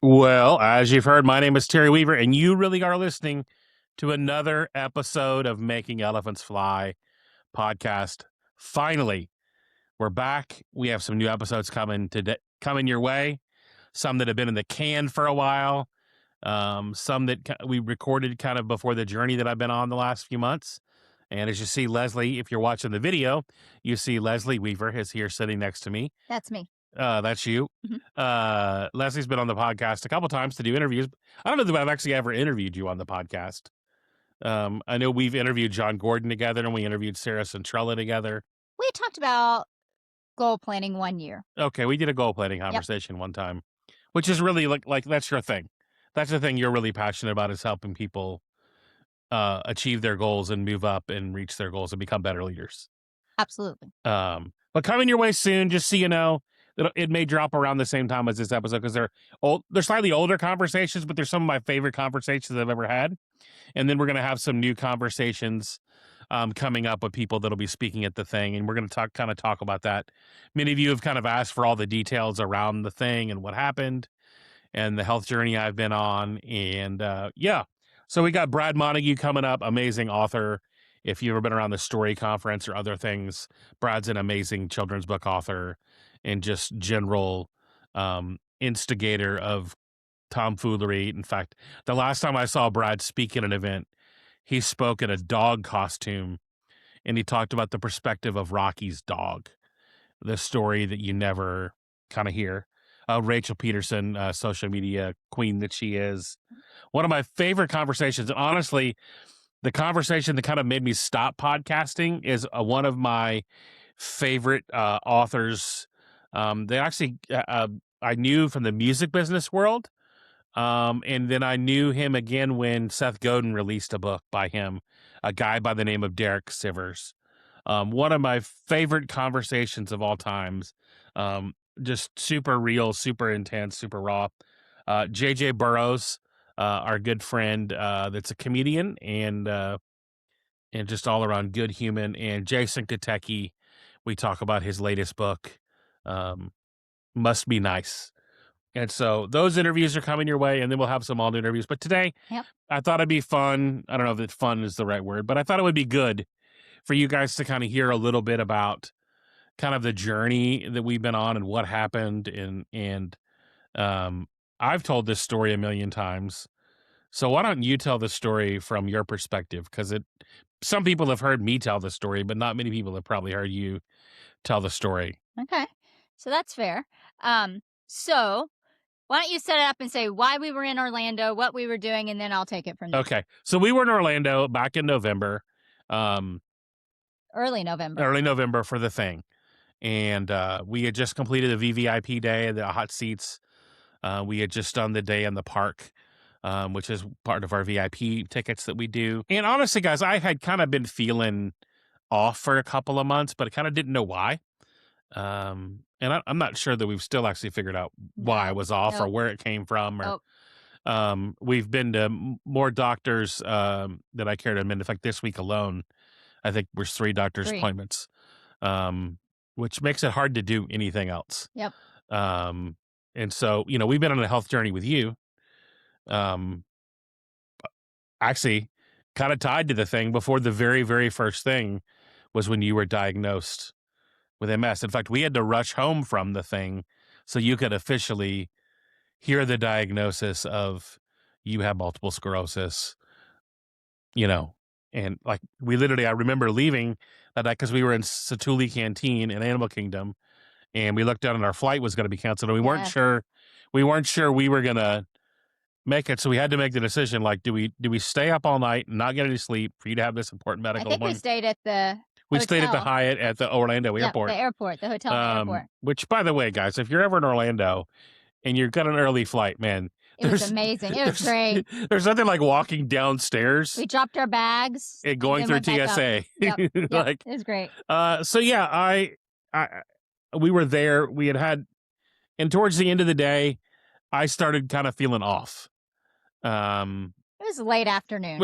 Well, as you've heard, my name is Terry Weaver, and you really are listening to another episode of Making Elephants Fly podcast. Finally, we're back. We have some new episodes coming your way. Some that have been in the can for a while. Some that we recorded kind of before the journey that I've been on the last few months. And as you see, Leslie, if you're watching the video, you see Leslie Weaver is here sitting next to me. That's me. That's you. Leslie's been on the podcast a couple times to do interviews. I don't know that I've actually ever interviewed you on the podcast. I know we've interviewed John Gordon together, and we interviewed Sarah Centrella together. We talked about goal planning one year. Okay, we did a goal planning conversation one time, which is really like that's your thing. That's the thing you're really passionate about, is helping people achieve their goals and move up and reach their goals and become better leaders. Absolutely. But coming your way soon, just so you know, it may drop around the same time as this episode because they're slightly older conversations, but they're some of my favorite conversations I've ever had. And then we're going to have some new conversations coming up with people that'll be speaking at the thing, and we're going to talk about that. Many of you have kind of asked for all the details around the thing and what happened and the health journey I've been on. And so we got Brad Montague coming up, amazing author. If you've ever been around the Story Conference or other things, Brad's an amazing children's book author and just general instigator of tomfoolery. In fact, the last time I saw Brad speak at an event, he spoke in a dog costume, and he talked about the perspective of Rocky's dog, the story that you never kind of hear. Rachel Peterson, social media queen that she is. One of my favorite conversations, and honestly, the conversation that kind of made me stop podcasting is one of my favorite authors. They actually, I knew from the music business world. And then I knew him again when Seth Godin released a book by him, a guy by the name of Derek Sivers. One of my favorite conversations of all times. Just super real, super intense, super raw. JJ Burrows, our good friend, that's a comedian and just all around good human. And Jason Katecki, we talk about his latest book, Must Be Nice. And so those interviews are coming your way, and then we'll have some all new interviews. But today, I thought it'd be fun. I don't know if fun is the right word, but I thought it would be good for you guys to kind of hear a little bit about kind of the journey that we've been on and what happened. And I've told this story a million times. So why don't you tell the story from your perspective? Because some people have heard me tell the story, but not many people have probably heard you tell the story. Okay. So that's fair. So why don't you set it up and say why we were in Orlando, what we were doing, and then I'll take it from there. Okay. So we were in Orlando back in November. Early November for the thing. And we had just completed the VVIP day, the hot seats. We had just done the day in the park, which is part of our VIP tickets that we do. And honestly, guys, I had kind of been feeling off for a couple of months, but I kind of didn't know why. And I'm not sure that we've still actually figured out why I was off or where it came from. Or we've been to more doctors than I care to admit. In fact, this week alone, I think there's 3 doctor's appointments, which makes it hard to do anything else. Yep. And so, we've been on a health journey with you. Actually, kind of tied to the thing before the very, very first thing was when you were diagnosed with MS. In fact, we had to rush home from the thing so you could officially hear the diagnosis of you have multiple sclerosis, and like I remember leaving that night because we were in Satuli Canteen in Animal Kingdom, and we looked down and our flight was going to be canceled, and we weren't sure we were going to make it. So we had to make the decision, like, do we stay up all night and not get any sleep for you to have this important medical appointment? We stayed at the stayed at the Hyatt at the Orlando airport. The airport, the hotel airport. Which, by the way, guys, if you're ever in Orlando and you've got an early flight, man, it was amazing. It was great. There's nothing like walking downstairs. We dropped our bags and going through TSA. Yep. It was great. So yeah, we were there. We had, and towards the end of the day, I started kind of feeling off. It was late afternoon.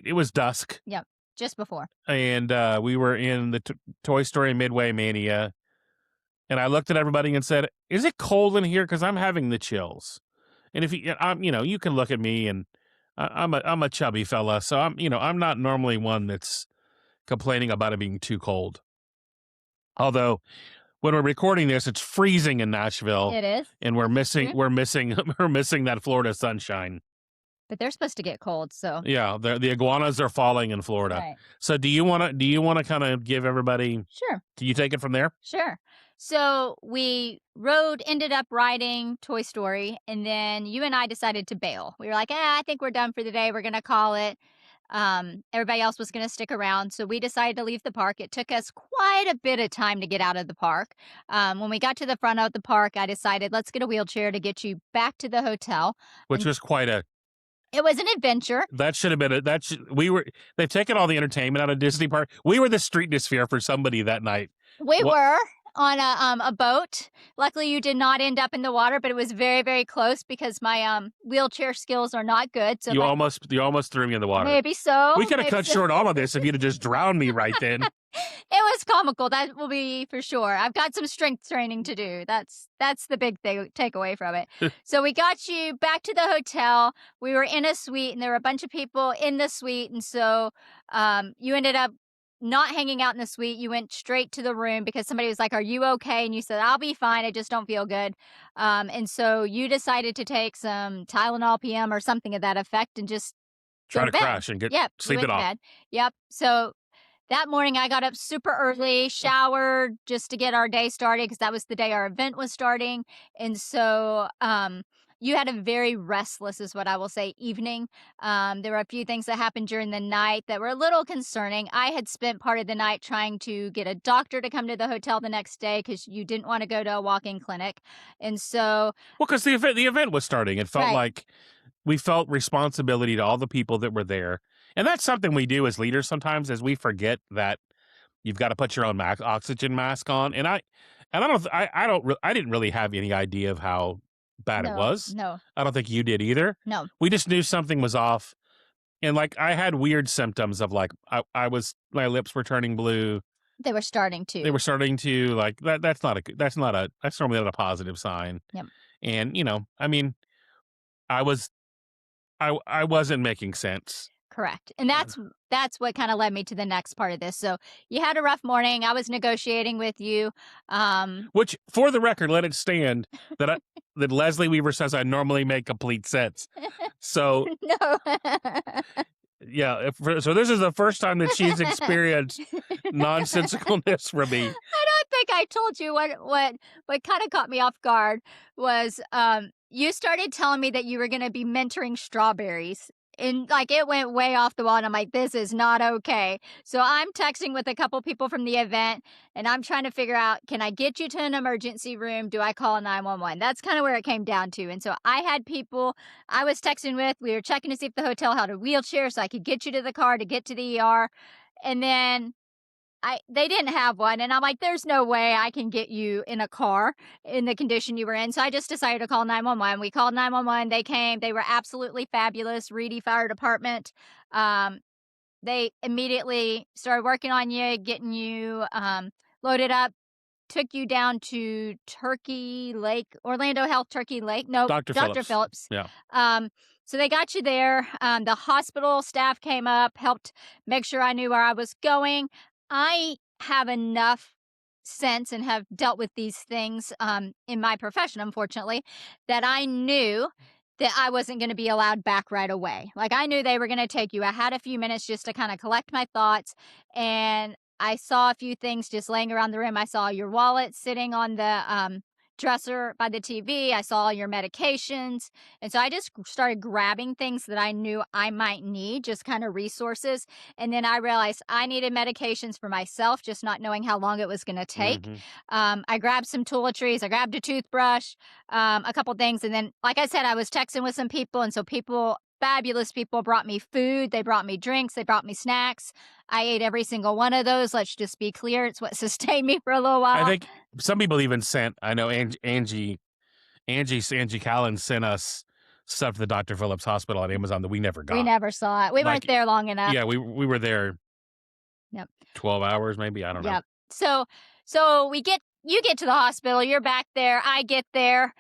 It was dusk. Yep. Just before. And we were in the Toy Story Midway Mania. And I looked at everybody and said, is it cold in here? Because I'm having the chills. And if you, you can look at me, and I'm a chubby fella, so I'm not normally one that's complaining about it being too cold. Although when we're recording this, it's freezing in Nashville, It is. and we're missing we're missing that Florida sunshine. But they're supposed to get cold, so. Yeah, the iguanas are falling in Florida. Right. So do you want to kind of give everybody? Sure. Can you take it from there? Sure. So we ended up riding Toy Story, and then you and I decided to bail. We were like, I think we're done for the day. We're going to call it. Everybody else was going to stick around. So we decided to leave the park. It took us quite a bit of time to get out of the park. When we got to the front of the park, I decided, let's get a wheelchair to get you back to the hotel. Which was quite a. It was an adventure. That should have been they've taken all the entertainment out of Disney Park. We were the streetnosphere for somebody that night. We were on a boat. Luckily, you did not end up in the water, but it was very, very close because my wheelchair skills are not good. So you almost threw me in the water. maybe so. We could have cut short all of this if you'd have just drowned me right then. It was comical. That will be for sure. I've got some strength training to do. That's the big thing. Take away from it. So we got you back to the hotel. We were in a suite, and there were a bunch of people in the suite, and so you ended up not hanging out in the suite. You went straight to the room because somebody was like, "Are you okay?" And you said, "I'll be fine. I just don't feel good." And so you decided to take some Tylenol PM or something of that effect and just Try go to bed. crash and Yep, sleep you it went to off. bed. Yep. So that morning, I got up super early, showered just to get our day started because that was the day our event was starting. And so you had a very restless, is what I will say, evening. There were a few things that happened during the night that were a little concerning. I had spent part of the night trying to get a doctor to come to the hotel the next day because you didn't want to go to a walk-in clinic. And so. Well, because the event was starting. It felt Right. like we felt responsibility to all the people that were there. And that's something we do as leaders sometimes, is we forget that you've got to put your own oxygen mask on. And I didn't really have any idea of how bad it was. No. I don't think you did either. No. We just knew something was off. And like I had weird symptoms of like my lips were turning blue. They were starting to. Like that's normally not a positive sign. Yep. And I mean, I wasn't making sense. Correct. And that's what kind of led me to the next part of this. So you had a rough morning. I was negotiating with you. Which, for the record, let it stand that that Leslie Weaver says I normally make complete sense. So No. yeah, so this is the first time that she's experienced nonsensicalness from me. I don't think I told you what kind of caught me off guard was you started telling me that you were going to be mentoring strawberries. And like it went way off the wall, and I'm like, this is not okay. So I'm texting with a couple people from the event, and I'm trying to figure out, can I get you to an emergency room? Do I call 911? That's kind of where it came down to. And so I had people I was texting with. We were checking to see if the hotel had a wheelchair so I could get you to the car to get to the ER. And then they didn't have one, and I'm like, there's no way I can get you in a car in the condition you were in. So I just decided to call 911. We called 911. They came. They were absolutely fabulous. Reedy Fire Department. They immediately started working on you, getting you loaded up, took you down to Turkey Lake, Orlando Health Turkey Lake. No, Dr. Phillips. Yeah. So they got you there. The hospital staff came up, helped make sure I knew where I was going. I have enough sense and have dealt with these things in my profession, unfortunately, that I knew that I wasn't going to be allowed back right away. Like I knew they were going to take you. I had a few minutes just to kind of collect my thoughts, and I saw a few things just laying around the room. I saw your wallet sitting on the dresser by the TV. I saw your medications. And so I just started grabbing things that I knew I might need, just kind of resources. And then I realized I needed medications for myself, just not knowing how long it was going to take. Mm-hmm. I grabbed some toiletries. I grabbed a toothbrush, a couple things. And then, like I said, I was texting with some people. And so fabulous people brought me food. They brought me drinks. They brought me snacks. I ate every single one of those. Let's just be clear. It's what sustained me for a little while. I think some people even sent, I know Angie Callan sent us stuff to the Dr. Phillips Hospital on Amazon that we never got. We never saw it. We weren't there long enough. Yeah, we were there 12 hours maybe. I don't know. Yep. So you get to the hospital. You're back there. I get there.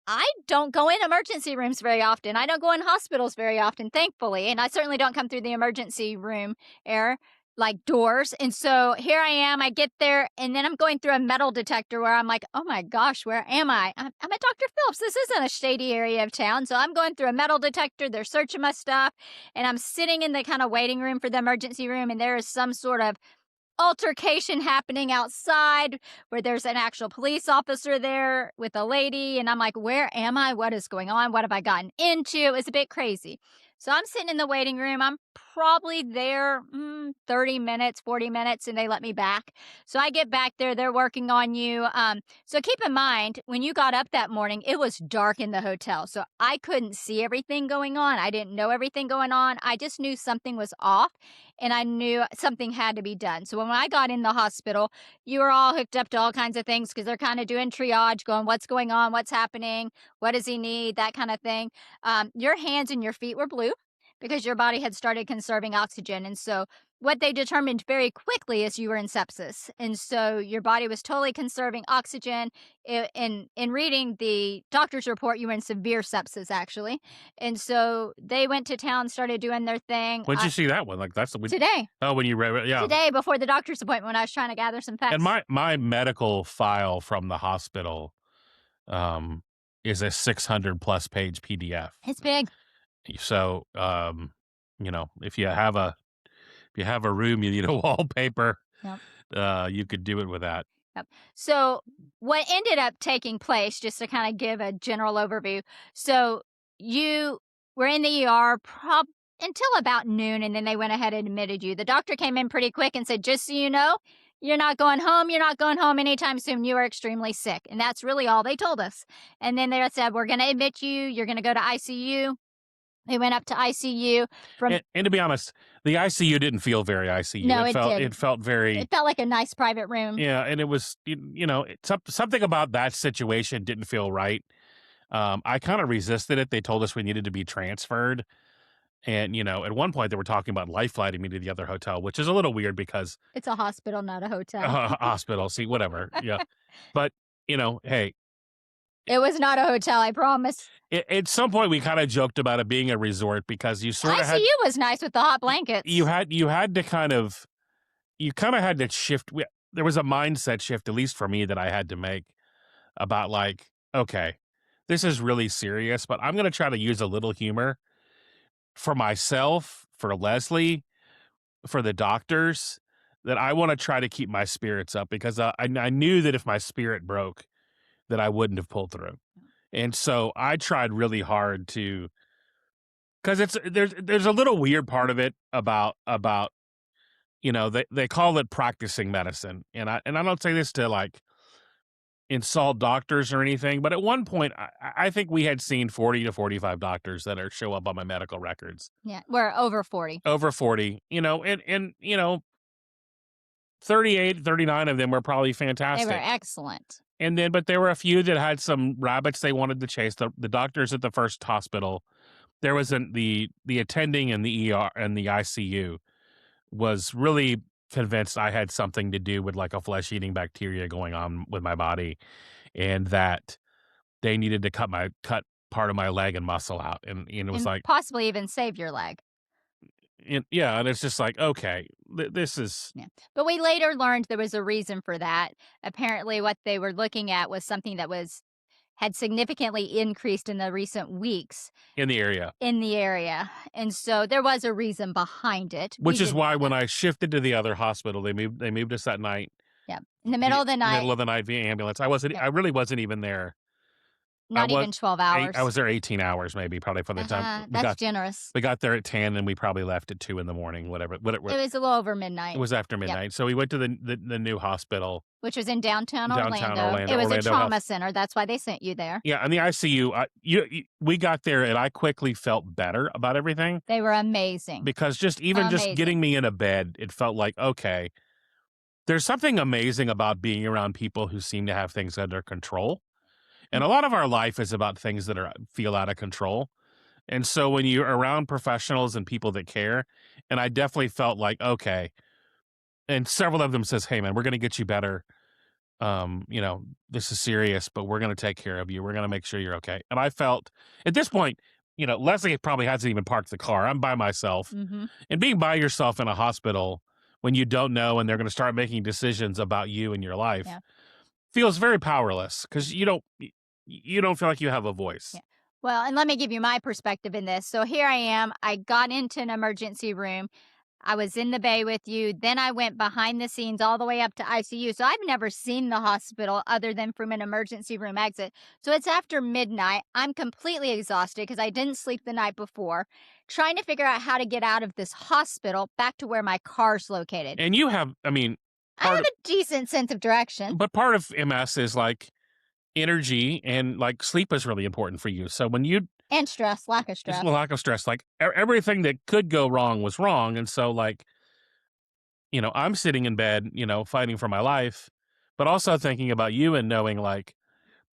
I don't go in emergency rooms very often. I don't go in hospitals very often, thankfully, and I certainly don't come through the emergency room air like doors. And so here I am. I get there, and then I'm going through a metal detector where I'm like, "Oh my gosh, where am I? I'm at Dr. Phillips. This isn't a shady area of town." So I'm going through a metal detector. They're searching my stuff, and I'm sitting in the kind of waiting room for the emergency room, and there is some sort of altercation happening outside where there's an actual police officer there with a lady. And I'm like, where am I? What is going on? What have I gotten into? It was a bit crazy. So I'm sitting in the waiting room. I'm probably there 30 minutes, 40 minutes, and they let me back. So I get back there. They're working on you. So keep in mind, when you got up that morning, it was dark in the hotel. So I couldn't see everything going on. I didn't know everything going on. I just knew something was off and I knew something had to be done. So when I got in the hospital, you were all hooked up to all kinds of things because they're kind of doing triage, going, what's going on? What's happening? What does he need? That kind of thing. Your hands and your feet were blue because your body had started conserving oxygen. And so what they determined very quickly is you were in sepsis. And so your body was totally conserving oxygen. In reading the doctor's report, you were in severe sepsis, actually. And so they went to town, started doing their thing. When'd you see that one? Like that's the Today. Oh, when you read it, yeah. Today before the doctor's appointment when I was trying to gather some facts. And my medical file from the hospital um is a 600 plus page PDF. It's big. So if you have a room you need a wallpaper, Yep. you could do it with that. Yep. So what ended up taking place, just to kind of give a general overview. So you were in the ER until about noon, and then they went ahead and admitted you. The doctor came in pretty quick and said, just so you know, you're not going home. You're not going home anytime soon. You are extremely sick. And that's really all they told us. And then they said, we're going to admit you. You're going to go to ICU. They went up to ICU from. And to be honest, the ICU didn't feel very ICU. No, It felt very. It felt like a nice private room. Yeah, and it was something about that situation didn't feel right. I kind of resisted it. They told us we needed to be transferred, and at one point they were talking about life flighting me to the other hotel, which is a little weird because It's a hospital, not a hotel. hospital. See, whatever. Yeah, but hey. It was not a hotel, I promise. At some point, we kind of joked about it being a resort because you sort of ICU was nice with the hot blankets. You had to kind of had to shift. There was a mindset shift, at least for me, that I had to make about like, okay, this is really serious, but I'm going to try to use a little humor for myself, for Leslie, for the doctors, that I want to try to keep my spirits up because I knew that if my spirit broke, that I wouldn't have pulled through. And so I tried really hard to, because there's a little weird part of it about they call it practicing medicine, and I don't say this to like insult doctors or anything, but at one point I think we had seen 40 to 45 doctors that show up on my medical records. Yeah, we're over 40. Over 40, and 38, 39 of them were probably fantastic. They were excellent. And then, but there were a few that had some rabbits they wanted to chase. The doctors at the first hospital, there wasn't the attending in the ER and the ICU was really convinced I had something to do with like a flesh-eating bacteria going on with my body, and that they needed to cut part of my leg and muscle out, and it was like possibly even save your leg. And it's just like, okay, this is. Yeah. But we later learned there was a reason for that. Apparently, what they were looking at was something that had significantly increased in the recent weeks in the area. And so there was a reason behind it. Which is why when I shifted to the other hospital, they moved us that night. Yeah. In the middle of the night. Middle of the night via ambulance. I really wasn't even there. Not even 12 hours. I was there 18 hours, maybe, probably from the time. That's generous. We got there at 10, and we probably left at 2 in the morning, whatever. It was a little over midnight. It was after midnight. Yep. So we went to the new hospital. Which was in downtown Orlando. It was a trauma center. That's why they sent you there. Yeah, and the ICU, we got there, and I quickly felt better about everything. They were amazing. Because just getting me in a bed, it felt like, okay, there's something amazing about being around people who seem to have things under control. And a lot of our life is about things that feel out of control. And so when you're around professionals and people that care, and I definitely felt like, okay, and several of them says, hey man, we're going to get you better. you know, this is serious, but we're going to take care of you. We're going to make sure you're okay. And I felt at this point, you know, Leslie probably hasn't even parked the car. I'm by myself. Mhm. And being by yourself in a hospital when you don't know and they're going to start making decisions about you and your life Yeah. feels very powerless because you don't feel like you have a voice. Yeah. Well, and let me give you my perspective in this. So here I am. I got into an emergency room. I was in the bay with you. Then I went behind the scenes all the way up to ICU. So I've never seen the hospital other than from an emergency room exit. So it's after midnight. I'm completely exhausted because I didn't sleep the night before, trying to figure out how to get out of this hospital back to where my car's located. And you have, I mean, I have part a decent sense of direction but part of MS is like energy and like sleep is really important for you. So when you and stress, lack of just a stress. lack of stress, like everything that could go wrong was wrong. And so like, you know, I'm sitting in bed, you know, fighting for my life, but also thinking about you and knowing like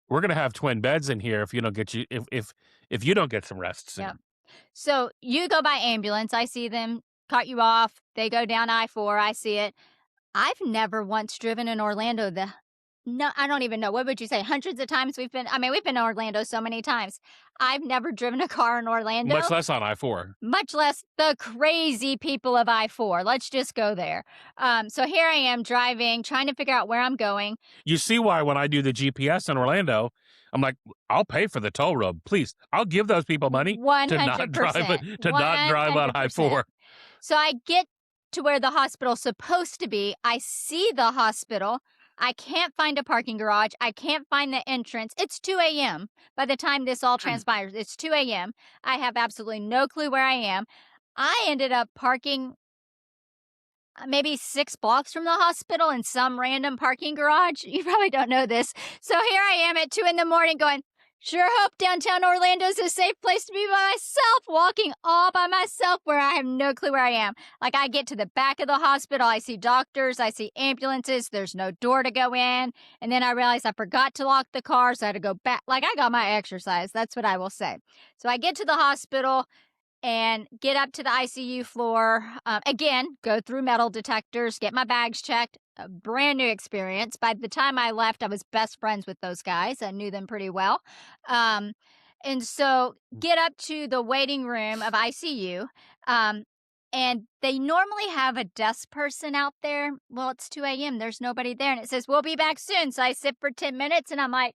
we're gonna have twin beds in here if you don't get you if you don't get some rest Yeah. soon. So you go by ambulance. I see them cut you off. They go down I-4. I see it. I've never once driven in Orlando. No, I don't even know. What would you say? Hundreds of times we've been to Orlando so many times. I've never driven a car in Orlando, Much less on I-4. much less the crazy people of I-4. Let's just go there. So here I am driving, trying to figure out where I'm going. You see why when I do the GPS in Orlando, I'm like, I'll pay for the toll road, please. I'll give those people money to not drive it 100%. to not drive on 100%. I-4. So I get to where the hospital's supposed to be. I see the hospital. I can't find a parking garage. I can't find the entrance. It's 2 a.m. by the time this all transpires. It's 2 a.m. I have absolutely no clue where I am. I ended up parking maybe 6 blocks from the hospital in some random parking garage. You probably don't know this. So here I am at 2 in the morning going, sure hope downtown Orlando's a safe place to be by myself, walking all by myself where I have no clue where I am. Like I get to the back of the hospital, I see doctors, I see ambulances, there's no door to go in. And then I realized I forgot to lock the car, so I had to go back. Like I got my exercise, that's what I will say. So I get to the hospital and get up to the ICU floor. Again, go through metal detectors, get my bags checked. A brand new experience. By the time I left, I was best friends with those guys. I knew them pretty well. Um, and so get up to the waiting room of ICU. Um, and they normally have a desk person out there. Well, it's 2 a.m. There's nobody there. And it says, we'll be back soon. So I sit for 10 minutes and I'm like,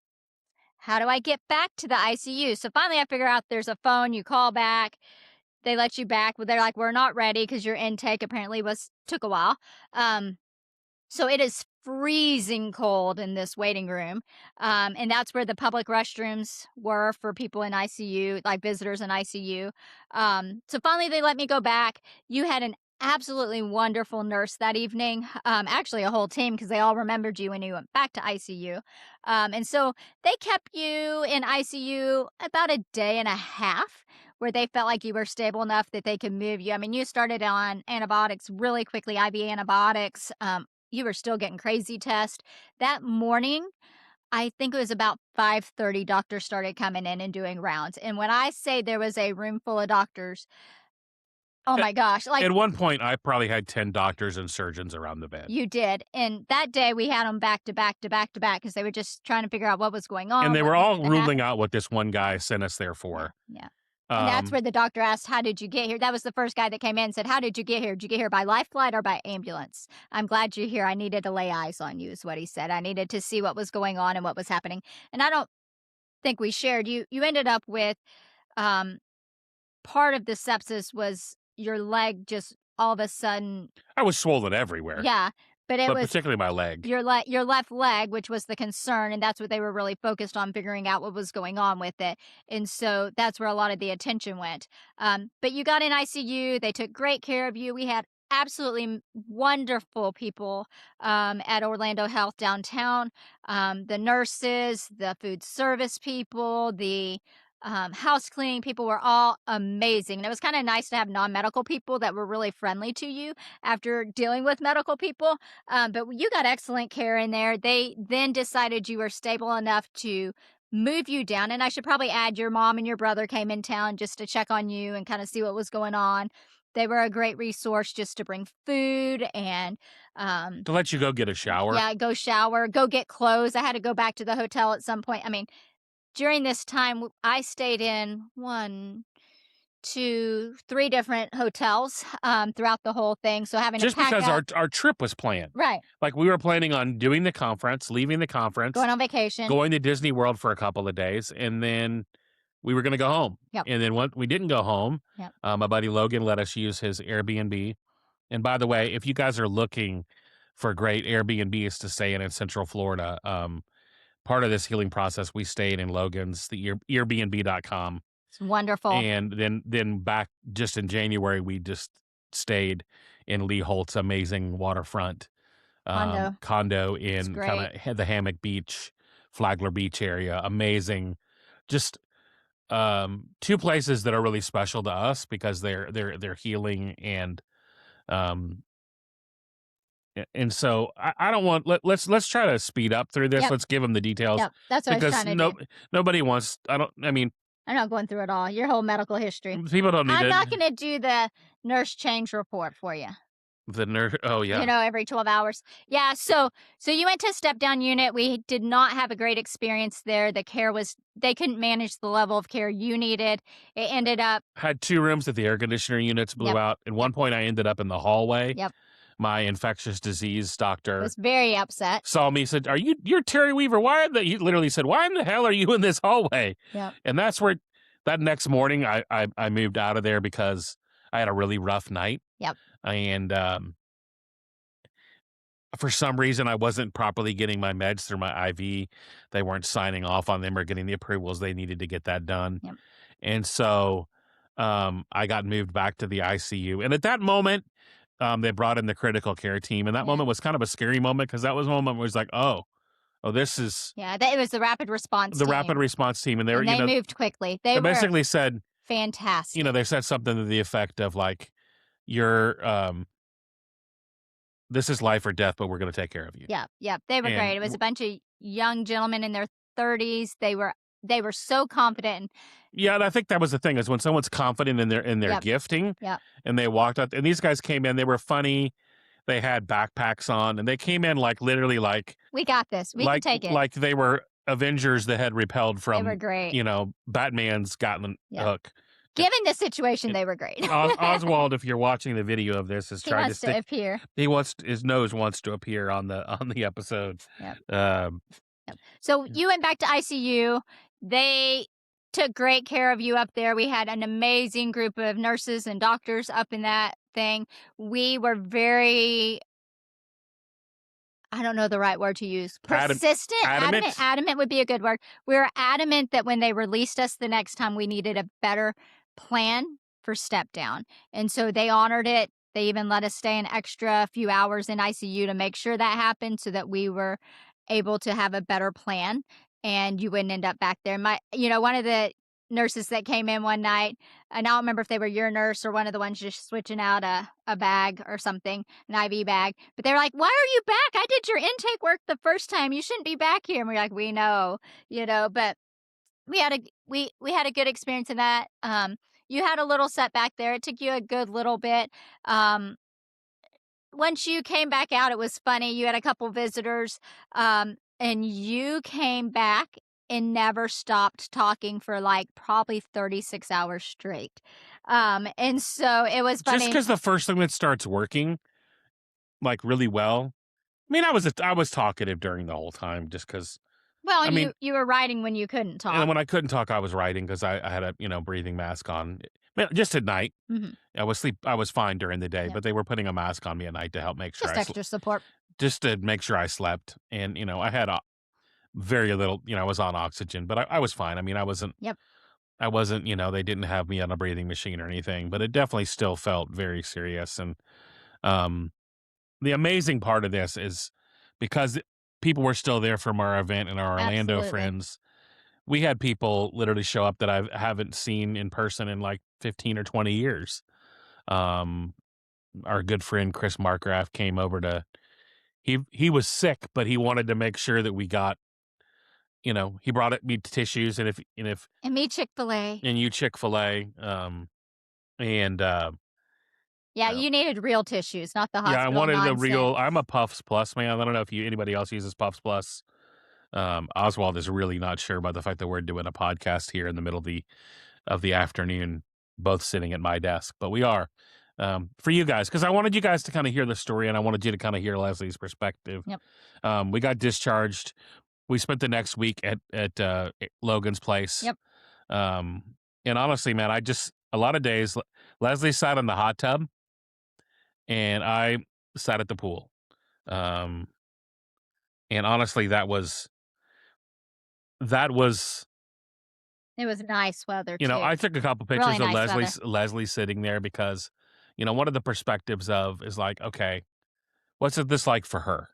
how do I get back to the ICU? So finally I figure out there's a phone. You call back. They let you back, but they're like, "We're not ready because your intake apparently took a while." So it is freezing cold in this waiting room, and that's where the public restrooms were for people in ICU, like visitors in ICU. So finally, they let me go back. You had an absolutely wonderful nurse that evening, actually a whole team because they all remembered you when you went back to ICU. And so they kept you in ICU about a day and a half where they felt like you were stable enough that they could move you. I mean, you started on antibiotics really quickly, IV antibiotics. You were still getting crazy tests. That morning, I think it was about 5:30, doctors started coming in and doing rounds. And when I say there was a room full of doctors, oh At my gosh, like at one point, I probably had 10 doctors and surgeons around the bed. you did. And that day we had them back to back to back to back because they were just trying to figure out what was going And on, they what were needed all to ruling happen. out what this one guy sent us there Yeah, for. yeah. And that's where the doctor asked, "How did you get here?" That was the first guy that came in and said, "How did you get here? Did you get here by life flight or by ambulance? I'm glad you're here. I needed to lay eyes on you," is what he said. I needed to see what was going on and what was happening. And I don't think we shared. You ended up with um, part of the sepsis was your leg just all of a sudden, I was swollen everywhere, yeah, but it but was particularly my leg. your left leg, which was the concern, and that's what they were really focused on figuring out what was going on with it. And so that's where a lot of the attention went. But you got in ICU. They took great care of you. We had absolutely wonderful people at Orlando Health downtown. The nurses, the food service people, the house cleaning people were all amazing. And it was kind of nice to have non-medical people that were really friendly to you after dealing with medical people. But you got excellent care in there. They then decided you were stable enough to move you down. And I should probably add your mom and your brother came in town just to check on you and kind of see what was going on. They were a great resource just to bring food and To let you go get a shower. Yeah, go shower, go get clothes. I had to go back to the hotel at some point. I mean, during this time, I stayed in 1, 2, 3 different hotels, throughout the whole thing, so having to Just pack because up. our trip was planned. Right. Like, we were planning on doing the conference, leaving the conference, Going on vacation. going to Disney World for a couple of days, and then we were gonna go home. Yep. And then when we didn't go home, Yep. my buddy Logan let us use his Airbnb. And by the way, if you guys are looking for great Airbnbs to stay in Central Florida, part of this healing process, we stayed in Logan's, the Airbnb.com. It's wonderful. And then back just in January, we just stayed in Lee Holt's amazing waterfront Condo. condo It's in great. kind of the Hammock Beach, Flagler Beach area. Amazing. Just two places that are really special to us because they're healing um and so I don't want let's try to speed up through this. Yep. Let's give them the details Yep. That's what I was because trying to do. nobody wants. I mean, I'm not going through it all, your whole medical history. people don't need I'm to. not gonna do the nurse change report for you. The nurse. Oh yeah. Every 12 hours. Yeah, so you went to a step down unit. We did not have a great experience there. The care was they couldn't manage the level of care you needed. It ended up. Had 2 rooms that the air conditioner units blew Yep. out. At one point, I ended up in the hallway. Yep. My infectious disease doctor Was very upset. saw me, said, you're Terry Weaver? He literally said, why in the hell are you in this hallway? Yep. And that's where that next morning I moved out of there because I had a really rough night. Yep. And for some reason, I wasn't properly getting my meds through my IV. They weren't signing off on them or getting the approvals they needed to get that done. Yep. And so I got moved back to the ICU. And at that moment, they brought in the critical care team. And that Yeah. moment was kind of a scary moment because that was a moment where it was like, oh, this is Yeah, it was the rapid response the team. rapid response team. And they were, And they moved quickly. They they were basically said, fantastic. they said something to the effect of like, you're, this is life or death, but we're going to take care of you. Yeah, yeah, they were And great. It was a bunch of young gentlemen in their 30s. They were so confident. Yeah, and I think that was the thing is when someone's confident in their Yep. gifting, Yep. and they walked out, and these guys came in, they were funny, they had backpacks on, and they came in like literally like We got this. We can take it. like they were Avengers that had repelled They were from great. Batman's gotten Yep. hook. Given the situation, they were great. Oswald, if you're watching the video of this, is He trying to wants to stick. appear. His nose wants to appear on the episode. Yep. Um, So you went back to ICU. They took great care of you up there. We had an amazing group of nurses and doctors up in that thing. We were very, I don't know the right word to use. Persistent. Adamant? Adamant would be a good word. We were adamant that when they released us the next time, we needed a better plan for step down. And so they honored it. They even let us stay an extra few hours in ICU to make sure that happened so that we were able to have a better plan and you wouldn't end up back there. One of the nurses that came in one night, and I don't remember if they were your nurse or one of the ones just switching out a bag or something, an IV bag, but they were like, why are you back? I did your intake work the first time. You shouldn't be back here. And we're like, we know, but we had a good experience in that. You had a little setback there. It took you a good little bit. Once you came back out, it was funny. You had a couple visitors, and you came back and never stopped talking for like probably 36 hours straight. And so it was funny. Just because the first thing that starts working, like really well. I mean, I was talkative during the whole time, just because. Well, and I mean, you were writing when you couldn't talk. And when I couldn't talk, I was writing because I had a breathing mask on. Just at night. Mhm. I was fine during the day, Yep. but they were putting a mask on me at night to help make sure Just extra support. just to make sure I slept. And I had very little. I was on oxygen, but I was fine. I mean, I wasn't. Yep. I wasn't. They didn't have me on a breathing machine or anything, but it definitely still felt very serious. And the amazing part of this is because people were still there from our event and our Orlando Absolutely. friends. We had people literally show up that I haven't seen in person in like 15 or 20 years. Our good friend Chris Markgraf came over he was sick, but he wanted to make sure that we got, he brought me tissues and And me Chick-fil-A. and you Chick-fil-A. And Yeah, Yeah, So you needed real tissues, not the yeah, I hospital wanted the real. nonsense. I'm a Puffs Plus man. I don't know if anybody else uses Puffs Plus. Oswald is really not sure about the fact that we're doing a podcast here in the middle of the afternoon, both sitting at my desk, but we are for you guys because I wanted you guys to kind of hear the story and I wanted you to kind of hear Leslie's perspective. Yep. We got discharged. We spent the next week at Logan's place. Yep. Um, and honestly, man, a lot of days Leslie sat in the hot tub and I sat at the pool. Um, and honestly, that was It was nice weather too. I took a couple Really pictures of nice weather. Leslie sitting there because, one of the perspectives of is like, okay, what's this like for her?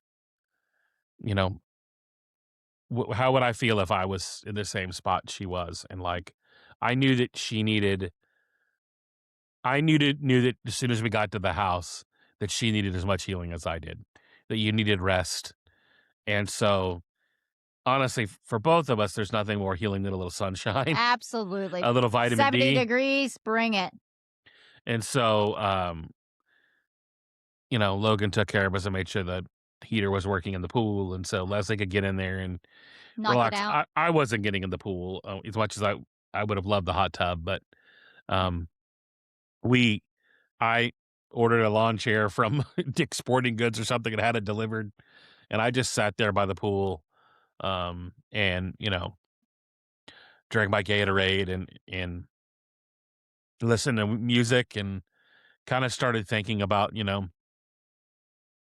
You know, how would I feel if I was in the same spot she was? And like, I knew that she needed, I knew that as soon as we got to the house, that she needed as much healing as I did, that you needed rest. And so, honestly, for both of us, there's nothing more healing than a little sunshine, Absolutely. a little vitamin 70 D. degrees, bring it. And so, Logan took care of us and made sure the heater was working in the pool, and so Leslie could get in there and Knock it relax. out. I wasn't getting in the pool as much as I would have loved the hot tub, but um, we I ordered a lawn chair from Dick's Sporting Goods or something and had it delivered, and I just sat there by the pool, and drank my Gatorade and listened to music and kind of started thinking about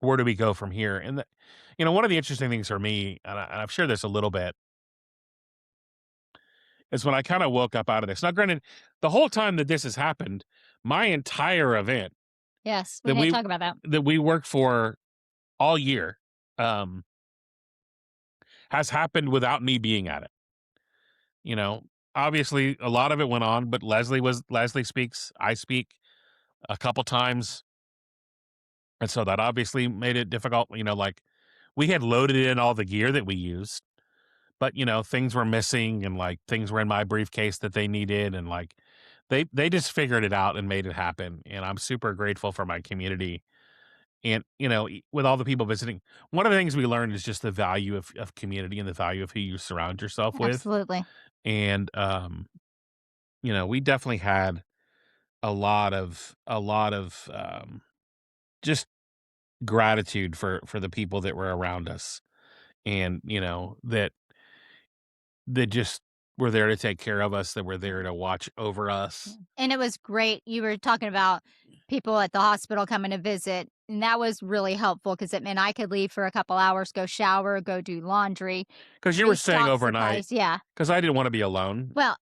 where do we go from here? And one of the interesting things for me, and I've shared this a little bit, is when I kind of woke up out of this. Now, granted, the whole time that this has happened, my entire event Yes, we that need to we talk about that. worked for all year um, has happened without me being at it. You know, obviously, a lot of it went on, but Leslie speaks, I speak a couple times, and so that obviously made it difficult. Like we had loaded in all the gear that we used. But, things were missing and, like, things were in my briefcase that they needed, and, like, they just figured it out and made it happen, and I'm super grateful for my community, and, with all the people visiting, one of the things we learned is just the value of community and the value of who you surround yourself with, Absolutely. and, we definitely had a lot of just gratitude for the people that were around us, and, that just were there to take care of us, that were there to watch over Yeah. us. And it was great. You were talking about people at the hospital coming to visit, and that was really helpful because it meant I could leave for a couple hours, go shower, go do laundry, Because you were staying restock overnight. supplies. Yeah. Because I didn't wanna be alone. Well,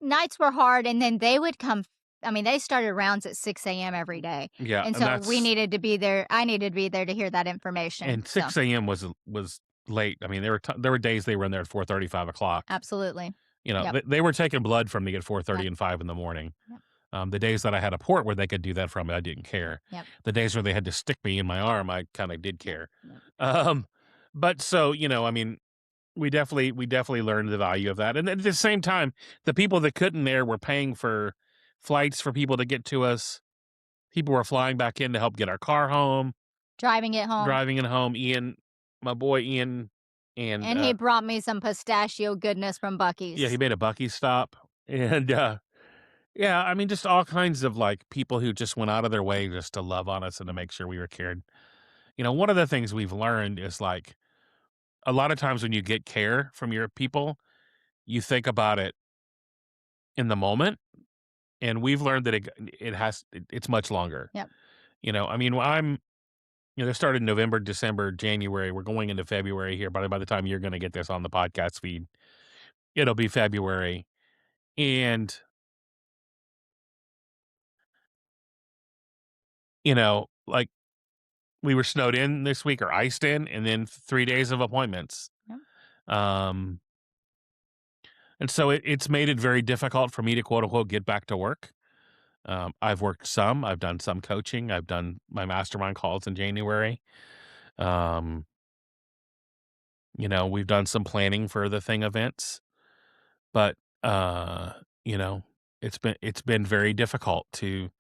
nights were hard, and then they would come. I mean, they started rounds at 6 a.m. every day, Yeah, and and so we that's needed to be there. I needed to be there to hear that information. and So, 6 a.m. was late. I mean, there were days they were in there at 4:30, 5 o'clock. absolutely. Yep. They were taking blood from me at Yep. 4:30 and 5 in the morning. Yep. The days that I had a port where they could do that from me, I didn't care. Yep. The days where they had to stick me in my arm, I kinda did Yep. care. Yep. Um, but so, I mean, we definitely learned the value of that, and at the same time, the people that couldn't there were paying for flights for people to get to us. People were flying back in to help get our car home, Driving it home. driving it home. Ian, my boy Ian, and, And he brought me some pistachio goodness from yeah, he Bucky's. made a Bucky stop, and, yeah, I mean, just all kinds of, like, people who just went out of their way just to love on us and to make sure we were cared. One of the things we've learned is, like, a lot of times when you get care from your people, you think about it in the moment, and we've learned that it's much longer. Yep. I mean, they started in November, December, January. We're going into February here. By the time you're going to get this on the podcast feed, it'll be February. And, like we were snowed in this week or iced in, and then 3 days of appointments. Yep. Um, and so it's made it very difficult for me to quote unquote get back to work. I've worked some, I've done some coaching, I've done my mastermind calls in January. Um, we've done some planning for the thing events, but you know, it's been very difficult to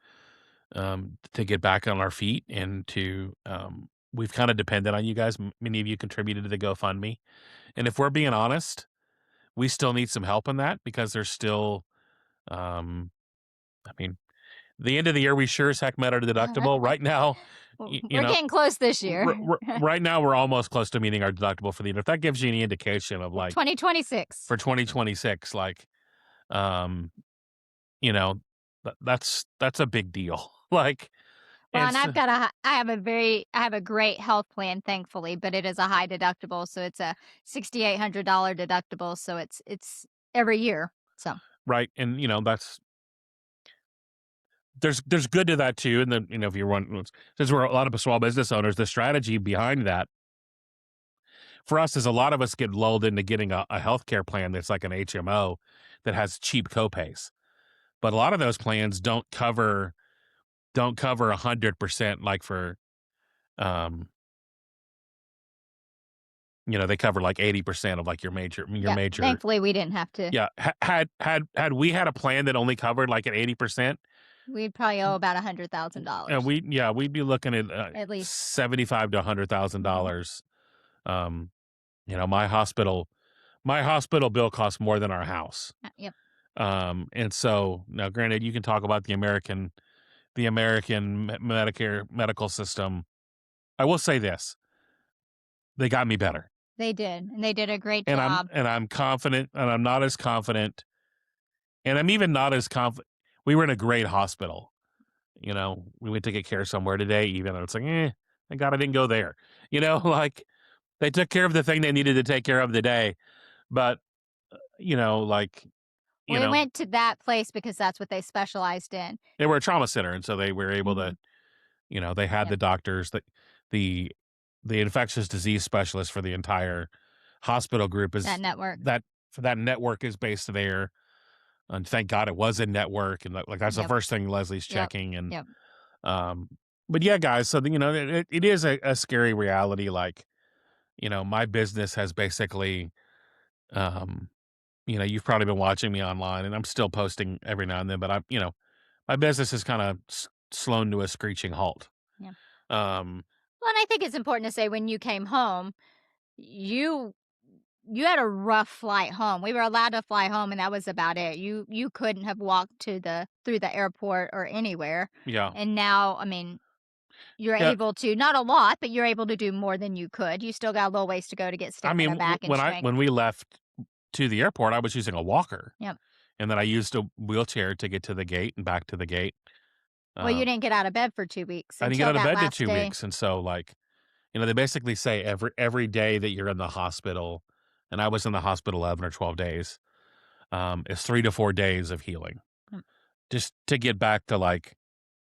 to get back on our feet and to we've kind of depended on you guys. Many of you contributed to the GoFundMe, and if we're being honest, we still need some help in that because there's still, um, I mean, the end of the year we sure as heck met our deductible. Right now, you We're know, getting close this year. right now we're almost close to meeting our deductible for the year. If that gives you any indication of like 2026. for 2026, like, um, you know, that's a big deal. Like, Well, and and so, I have a great health plan, thankfully, but it is a high deductible, so it's a $6,800 deductible, so it's every year. So right, and that's there's good to that too. And then if you're one, since we're a lot of small business owners, the strategy behind that for us is a lot of us get lulled into getting a healthcare plan that's like an HMO that has cheap copays, but a lot of those plans don't cover 100%. Like for um they cover like 80% of like your yep, major. thankfully we didn't have to. Yeah, had we had a plan that only covered like an 80%, We'd probably owe about $100,000 we'd be looking at at least. 75 to Mhm. $100,000. Um, my hospital bill costs more than our house. Yep, And so now, granted, you can talk about the American Medicare medical system. I will say this: they got me better, they did, and they did a great and I'm job. and I'm confident, and I'm not as confident, and I'm even not as confident. We were in a great hospital. We went to get care somewhere today, even though it's like, thank God I didn't go there. Like they took care of the thing they needed to take care of today, but like you We know, went to that place because that's what they specialized in. they were a trauma center, and so they were able to. Mhm. They had the Yep, doctors that the the infectious disease specialist for the entire hospital group that is network. that for that network is based there. And thank God it was a network, and like that's the Yep, first thing Leslie's yep, checking. And yep. um, but yeah, guys, so it is a scary reality. Like my business has basically, um, you've probably been watching me online, and I'm still posting every now and then, but my business is kind of slown to a screeching halt. Yeah. Um, Well, and I think it's important to say when you came home, you you had a rough flight home. We were allowed to fly home and that was about it. You couldn't have walked to the through the airport or anywhere. yeah, And now, I mean, you're yeah. able to not a lot, but you're able to do more than you could. You still got a little ways to go to get I stamina mean, back and strength. when we left to the airport, I was using a walker, Yep. and then I used a wheelchair to get to the gate and back to the gate. Well, you Um, didn't get out of bed for 2 weeks I didn't get until out of that bed in last two day. weeks, and so like they basically say every day that you're in the hospital, and I was in the hospital 11 or 12 days, is 3 to 4 days of healing, Mm. just to get back to like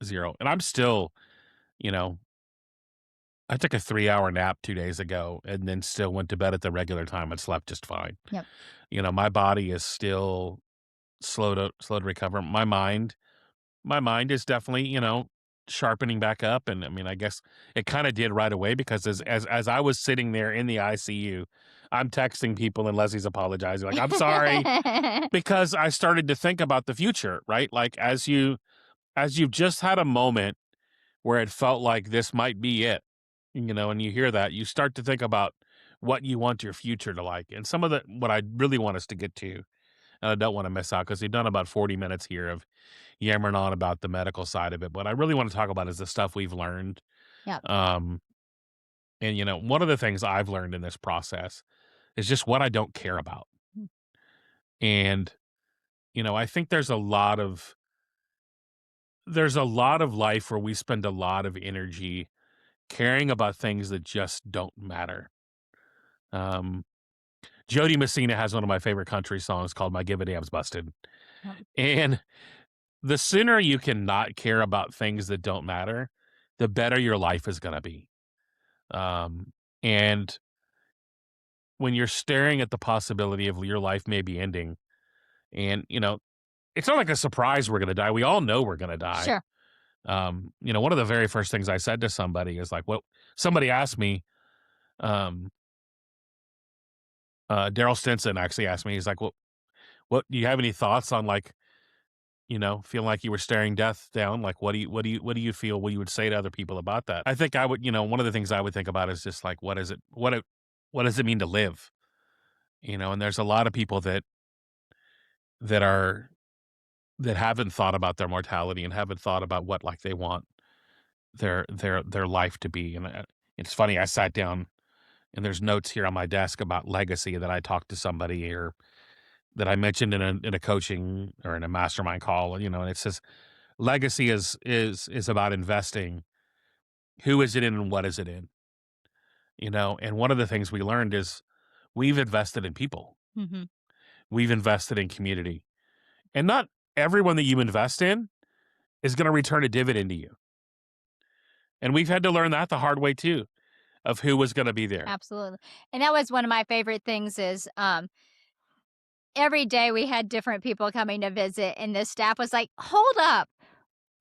zero. And I'm still, you know, I took a 3 hour nap 2 days ago, and then still went to bed at the regular time and slept just fine. Yep. My body is still slow to recover. My mind is definitely, sharpening back up. And I mean, I guess it kind of did right away because as I was sitting there in the ICU, I'm texting people and Leslie's apologizing, like, I'm sorry, because I started to think about the future, right? Like as you've just had a moment where it felt like this might be it, and you hear that, you start to think about what you want your future to like. And some of what I really want us to get to, and I don't want to miss out because we've done about 40 minutes here of yammering on about the medical side of it. What I really want to talk about is the stuff we've learned. Yep. Um, and one of the things I've learned in this process is just what I don't care about. Mm. And I think there's a lot of life where we spend a lot of energy caring about things that just don't matter. Um, Jody Messina has one of my favorite country songs called "My Give a Damn's Busted," Yep. and the sooner you can not care about things that don't matter, the better your life is going to be. And when you're staring at the possibility of your life maybe ending, and it's not like a surprise we're going to die. We all know we're going to die. Sure. One of the very first things I said to somebody is like, "What?" Somebody asked me. Um, Daryl Stinson actually asked me. He's like, "What? What? Do you have any thoughts on like feeling like you were staring death down. Like, what do you feel? What you would say to other people about that? I think I would, one of the things I would think about is just like, what does it mean to live? And there's a lot of people that are that haven't thought about their mortality and haven't thought about what like they want their life to be. And it's funny. I sat down and there's notes here on my desk about legacy that I talked to somebody or that I mentioned in a coaching or in a mastermind call. And it says legacy is about investing. Who is it in and what is it in? And one of the things we learned is we've invested in people. Hmm. We've invested in community. And not everyone that you invest in is going to return a dividend to you. And we've had to learn that the hard way too, of who was going to be there. Absolutely. And that was one of my favorite things is every day we had different people coming to visit, and the staff was like, hold up.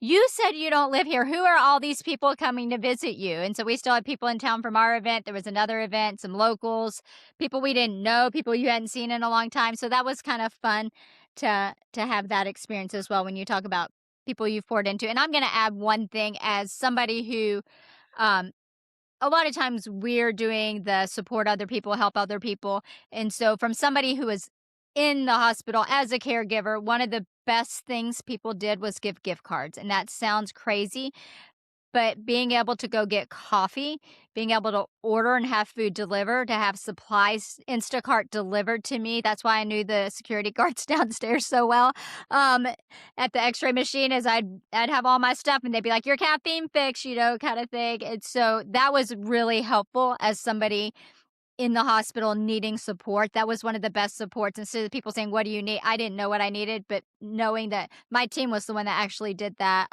You said you don't live here. Who are all these people coming to visit you? And so we still had people in town from our event. There was another event, some locals, people we didn't know, people you hadn't seen in a long time. So that was kind of fun to have that experience as well when you talk about people you've poured into. And I'm going to add one thing as somebody who um, a lot of times we're doing the support other people, help other people. And so from somebody who was in the hospital as a caregiver, one of the best things people did was give gift cards. And that sounds crazy, but being able to go get coffee, being able to order and have food delivered, to have supplies Instacart delivered to me. That's why I knew the security guards downstairs so well. Um, at the X-ray machine, as I'd have all my stuff, and they'd be like, "Your caffeine fix," kind of thing. And so that was really helpful as somebody in the hospital needing support. That was one of the best supports. Instead of people saying, "What do you need?" I didn't know what I needed, but knowing that my team was the one that actually did that,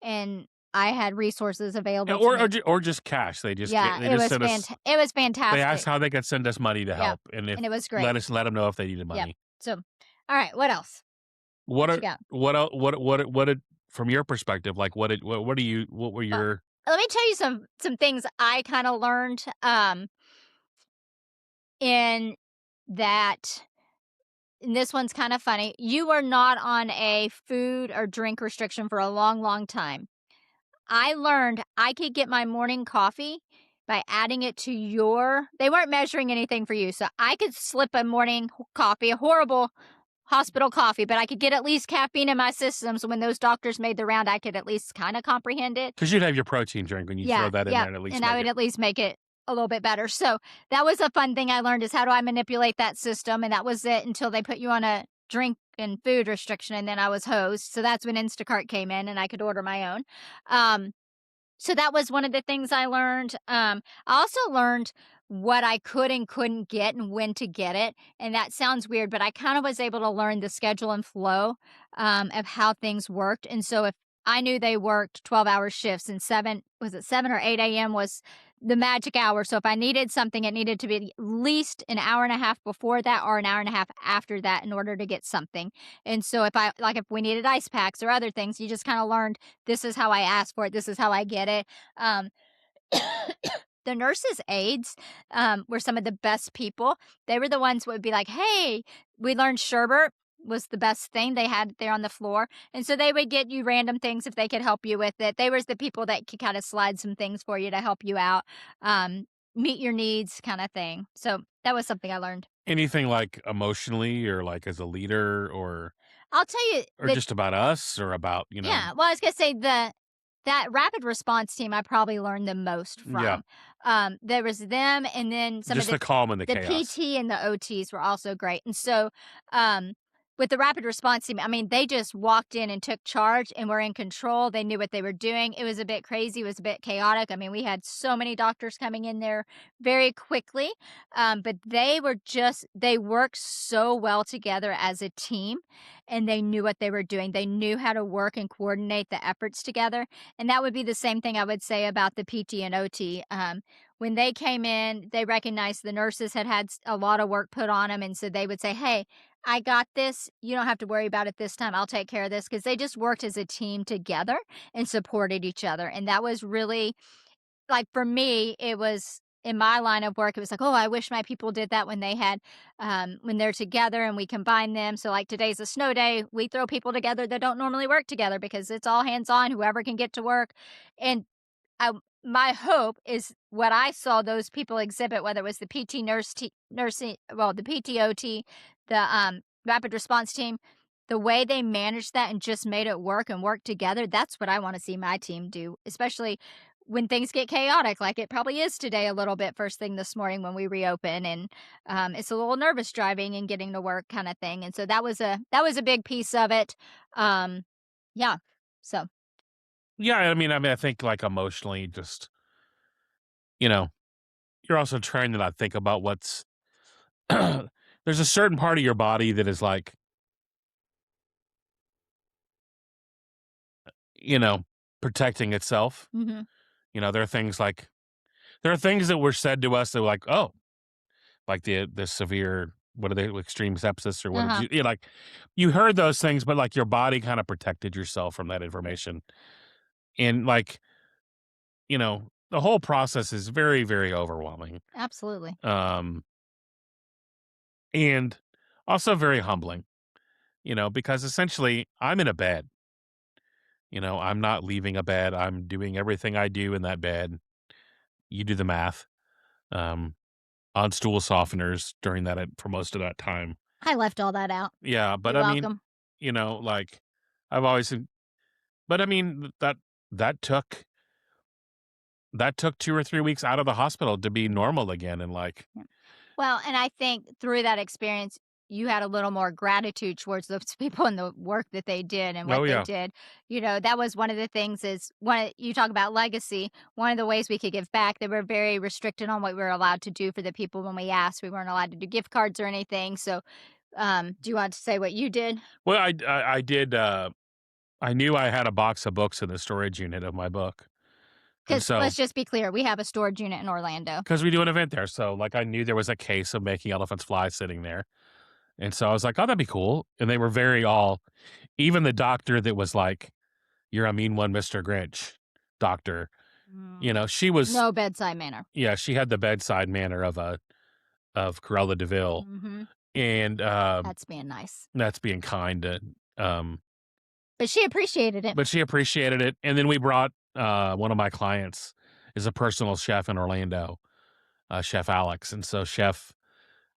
and I had resources available to me. Or just cash. They just Yeah, they just sent us. it was They asked fantastic. how they could send us money to Yep, help, and if and it was great. let them know if they needed Yep. money. So, all right, what else? What What you are got? what did from your perspective, like what were Well, your let me tell you some things I kinda learned, in that and this one's kinda funny. You were not on a food or drink restriction for a long, long time. I learned I could get my morning coffee by adding it to your they weren't measuring anything for you, so I could slip a morning coffee, a horrible hospital coffee, but I could get at least caffeine in my system, so when those doctors made the round, I could at least kinda comprehend it. 'cause you'd have your protein drink and you throw Yeah, that in there yep, and at least and I make would it. at least make it a little bit better. So, that was a fun thing I learned is how do I manipulate that system, and that was it until they put you on a drink and food restriction, and then I was hosed. So that's when Instacart came in and I could order my own. Um, so that was one of the things I learned. I also learned what I could and couldn't get and when to get it. And that sounds weird, but I kind of was able to learn the schedule and flow of how things worked. And so if I knew they worked 12-hour shifts and was it 7 or 8 a.m. was the magic hour. So if I needed something, it needed to be at least an hour and a half before that or an hour and a half after that in order to get something. And so if we needed ice packs or other things, you just kind of learned this is how I ask for it. This is how I get it. Um, the nurses' aides were some of the best people. They were the ones who would be like, "Hey, we learned sherbet was the best thing they had there on the floor," and so they would get you random things if they could help you with it. They was the people that could kind of slide some things for you to help you out, meet your needs, kind of thing. So that was something I learned. Anything like emotionally or like as a leader I'll tell you or that just about us or about, yeah, well, I was gonna say that rapid response team I probably learned the most yeah, from. There was them and then some of just the calm and the the chaos. PT and the OTs were also great. And so, um, with the rapid response team, I mean, they just walked in and took charge and were in control. They knew what they were doing. It was a bit crazy. It was a bit chaotic. I mean, we had so many doctors coming in there very quickly. But they worked so well together as a team and they knew what they were doing. They knew how to work and coordinate the efforts together. And that would be the same thing I would say about the PT and OT. When they came in, they recognized the nurses had a lot of work put on them. And so they would say, "Hey, I got this. You don't have to worry about it this time. I'll take care of this." Because they just worked as a team together and supported each other. And that was really, like, for me, it was in my line of work, it was like, "Oh, I wish my people did that when they had, when they're together and we combine them." So, like, today's a snow day, we throw people together that don't normally work together because it's all hands on, whoever can get to work. And my hope is what I saw those people exhibit, whether it was the PT nursing, well, the PTOT, the rapid response team, the way they managed that and just made it work and work together. That's what I want to see my team do, especially when things get chaotic, like it probably is today a little bit first thing this morning when we reopen, and it's a little nervous driving and getting to work kind of thing. And so that was a big piece of it. Um, yeah. So Yeah, I mean, I think like emotionally, just you know, you're also trying to not think about what's. There's a certain part of your body that is like, you know, protecting itself. mhm. There are things like there are things that were said to us that were like, oh, like the severe, what are they, extreme sepsis or what did Uh-huh. like you heard those things, but like your body kind of protected yourself from that information. And like, the whole process is very, very overwhelming. Absolutely. Um and also very humbling, because essentially I'm in a bed. I'm not leaving a bed. I'm doing everything I do in that bed. You do the math. Um on stool softeners during that for most of that time. I left all that out. Yeah, but You're I mean, welcome. like I've always but I mean that took that took 2 or 3 weeks out of the hospital to be normal again and like, Yeah. Well, and I think through that experience, you had a little more gratitude towards those people and the work that they did and what oh they yeah. did. That was one of the things is when you talk about legacy, one of the ways we could give back, they were very restricted on what we were allowed to do for the people when we asked. We weren't allowed to do gift cards or anything. So, do you want to say what you did? Well, I did I knew I had a box of books in the storage unit of my book. And Because so let's just be clear, we have a storage unit in Orlando. cuz we do an event there, so like I knew there was a case of making elephants fly sitting there. And so I was like, "Oh, that'd be cool." And they were very all even the doctor that was like, "You're a mean one, Mr. Grinch." Doctor, Mm. she was No bedside manner. yeah, she had the bedside manner of Cruella de Vil. Hmm. And That's being nice. that's being kind to um But she appreciated it but she appreciated it. And then we brought one of my clients is a personal chef in Orlando, Chef Alex. And so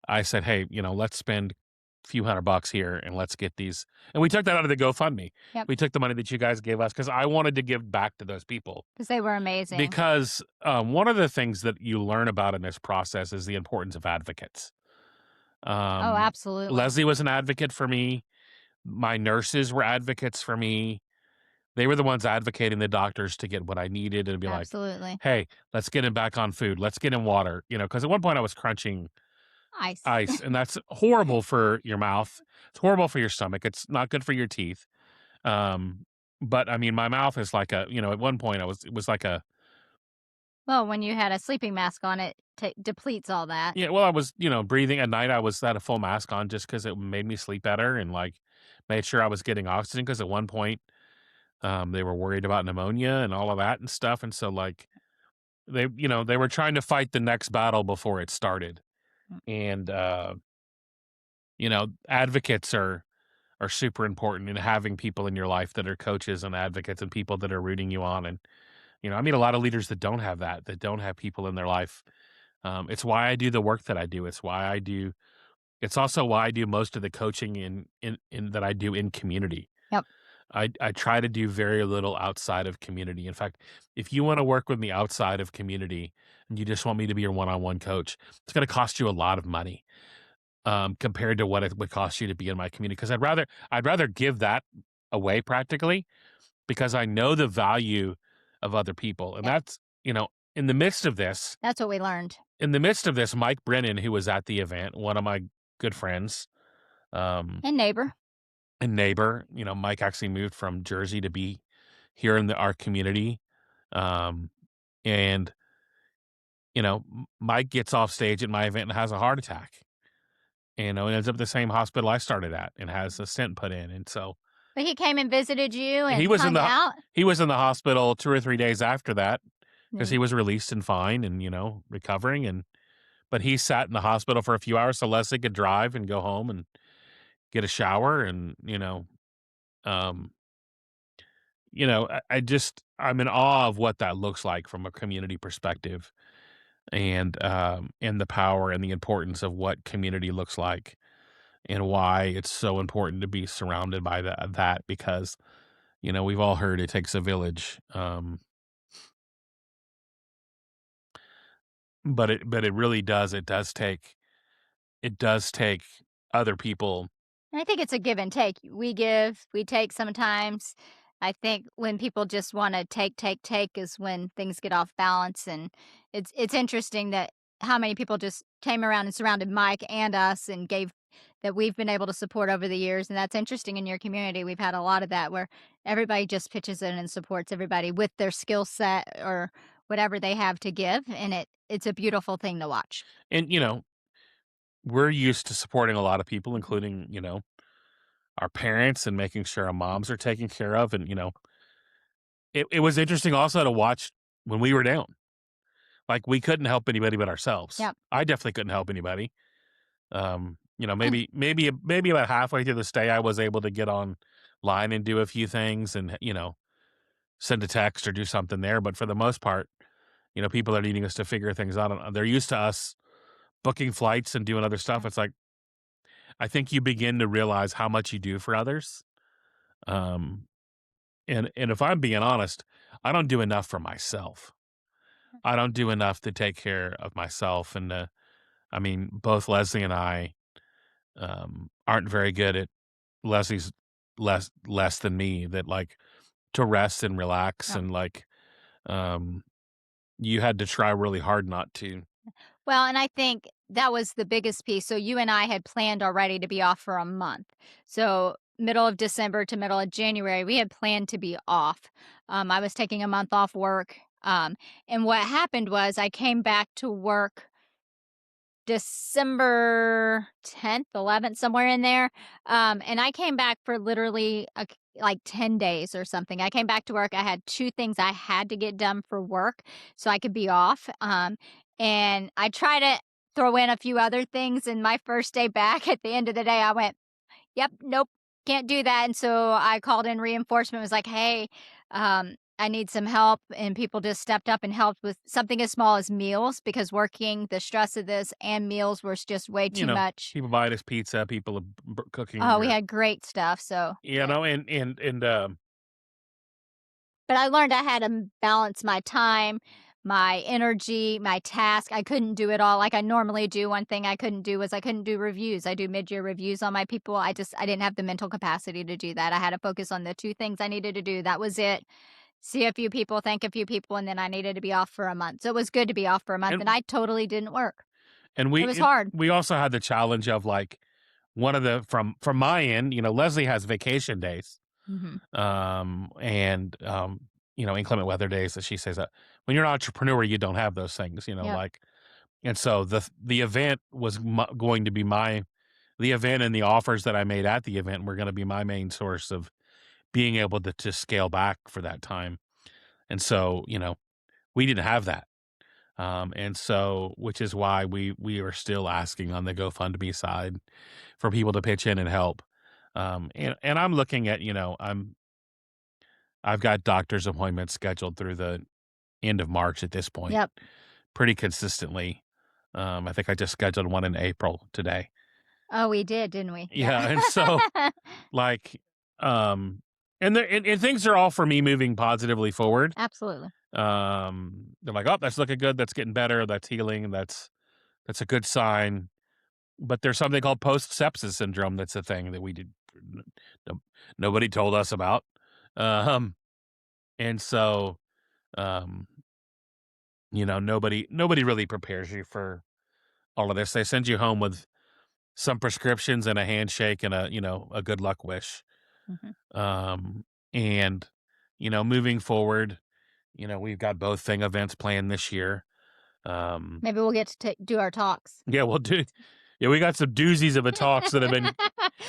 I said, "Hey, let's spend a few $100 here and let's get these." And we took that out of the GoFundMe. Yep, We took the money that you guys gave us because I wanted to give back to those people. because they were amazing. Because one of the things that you learn about in this process is the importance of advocates. Oh, Um, absolutely. Leslie was an advocate for me. My nurses were advocates for me. They were the ones advocating the doctors to get what I needed and be like, Absolutely. "Hey, let's get him back on food. Let's get him water." Because at one point I was crunching Ice. ice, and that's horrible for your mouth. It's horrible for your stomach. It's not good for your teeth. Um, but I mean, my mouth is like at one point it was like a, Well, when you had a sleeping mask on, it depletes all that. yeah, well, I was, breathing at night. I was had a full mask on just because it made me sleep better and like made sure I was getting oxygen. Because at one point, they were worried about pneumonia and all of that and stuff. And so like they were trying to fight the next battle before it started. Mm, And advocates are super important in having people in your life that are coaches and advocates and people that are rooting you on. And I meet a lot of leaders that don't have that don't have people in their life. It's why I do the work that I do. It's also why I do most of the coaching in that I do in community. yep. I try to do very little outside of community. In fact, if you want to work with me outside of community and you just want me to be your one-on-one coach, it's going to cost you a lot of money compared to what it would cost you to be in my community. Because I'd rather give that away practically because I know the value of other people, and Yep. that's in the midst of this. That's what we learned. In the midst of this, Mike Brennan, who was at the event, one of my good friends, um, And neighbor. and neighbor, Mike actually moved from Jersey to be here in our community. Um, and, Mike gets off stage at my event and has a heart attack, and ends up at the same hospital I started at and has a stent put in. And so But he came and visited you he and was in hung the, out? he was in the hospital 2 or 3 days after that because Yeah. he was released and fine and, recovering. But he sat in the hospital for a few hours so Leslie could drive and go home and get a shower. And, um, I'm in awe of what that looks like from a community perspective, and the power and the importance of what community looks like, and why it's so important to be surrounded by that because, we've all heard it takes a village. But it really does. It does take other people. I think it's a give and take. We give, we take sometimes. I think when people just wanna take is when things get off balance, and it's interesting that how many people just came around and surrounded Mike and us and gave that we've been able to support over the years, and that's interesting in your community. We've had a lot of that where everybody just pitches in and supports everybody with their skill set or whatever they have to give, and it's a beautiful thing to watch. And, we're used to supporting a lot of people, Mhm. including, our parents, and making sure our moms are taken care of. And, it was interesting also to watch when we were down. Like, we couldn't help anybody but ourselves. Yep. I definitely couldn't help anybody. Maybe about halfway through the stay, I was able to get online and do a few things, and, send a text or do something there. But for the most part, people are needing us to figure things out. And they're used to us booking flights and doing other stuff. Yeah. It's like, I think you begin to realize how much you do for others. Um, and if I'm being honest, I don't do enough for myself. I don't do enough to take care of myself. And I mean, both Leslie and I aren't very good at Leslie's less than me, that like to rest and relax, Yep. and like um you had to try really hard not to. Well, and I think that was the biggest piece. So you and I had planned already to be off for a month. So middle of December to middle of January, we had planned to be off. I was taking a month off work. And what happened was I came back to work December 10th, 11th, somewhere in there. And I came back for literally like 10 days or something. I came back to work. I had two things I had to get done for work so I could be off. And I tried to throw in a few other things. And my first day back, at the end of the day, I went, "Yep, nope, can't do that." And so I called in reinforcement, was like, "Hey, I need some help." And people just stepped up and helped with something as small as meals because working, the stress of this and meals was just way You too know, much. people buying us pizza, people are cooking, Oh, we or had great stuff. So, but I learned I had to balance my time, my energy, my task. I couldn't do it all like I normally do. One thing I couldn't do was I couldn't do reviews. I do mid-year reviews on my people. I didn't have the mental capacity to do that. I had to focus on the two things I needed to do. That was it. See a few people, thank a few people, and then I needed to be off for a month. So it was good to be off for a month, and and I totally didn't work. and It we was and hard. we also had the challenge of like one of the from my end, Leslie has vacation days, Mhm. and inclement weather days, that she says that when you're an entrepreneur, you don't have those things, Yep. like. And so the event was going to be the event, and the offers that I made at the event were going to be my main source of being able to scale back for that time. And so, we didn't have that. And so, which is why we are still asking on the GoFundMe side for people to pitch in and help. And I'm looking at, I've got doctor's appointments scheduled through the end of March at this point, Yep. pretty consistently. I think I just scheduled one in April today. Oh, we did, didn't we? Yeah. Yeah, and so, like, um, and things are all for me moving positively forward. Absolutely. They're like, "Oh, that's looking good. That's getting better. That's healing. That's a good sign." But there's something called post sepsis syndrome. That's a thing that we did. No, nobody told us about. Um, and so, um, nobody really prepares you for all of this. They send you home with some prescriptions and a handshake and a good luck wish. Mhm. Um, and moving forward, we've got both thing events planned this year. Um, Maybe we'll get to do our talks. yeah, we'll do. Yeah, we got some doozies of a talks that have been You'll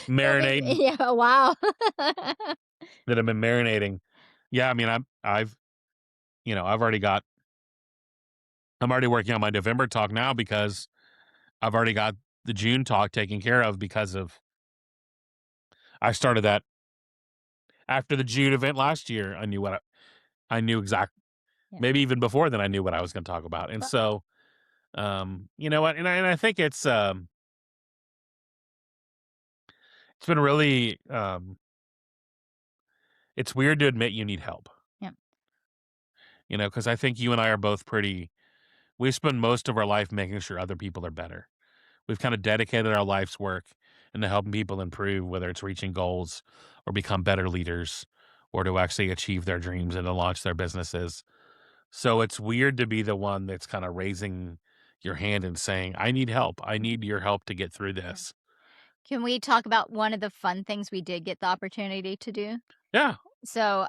be marinating. yeah, wow. That have been marinating. Yeah, I mean, I've already got I'm already working on my November talk now because I've already got the June talk taken care of because of I started that after the June event last year. I knew exact Yeah. maybe even before then I knew what I was going to talk about. And Well, so you know what? And I think it's been really it's weird to admit you need help. yeah. You know, because I think you and I are both we spend most of our life making sure other people are better. We've kind of dedicated our life's work into helping people improve, whether it's reaching goals or become better leaders or to actually achieve their dreams and to launch their businesses. So it's weird to be the one that's kind of raising your hand and saying, I need help. I need your help to get through Yeah. this. Can we talk about one of the fun things we did get the opportunity to do? Yeah. So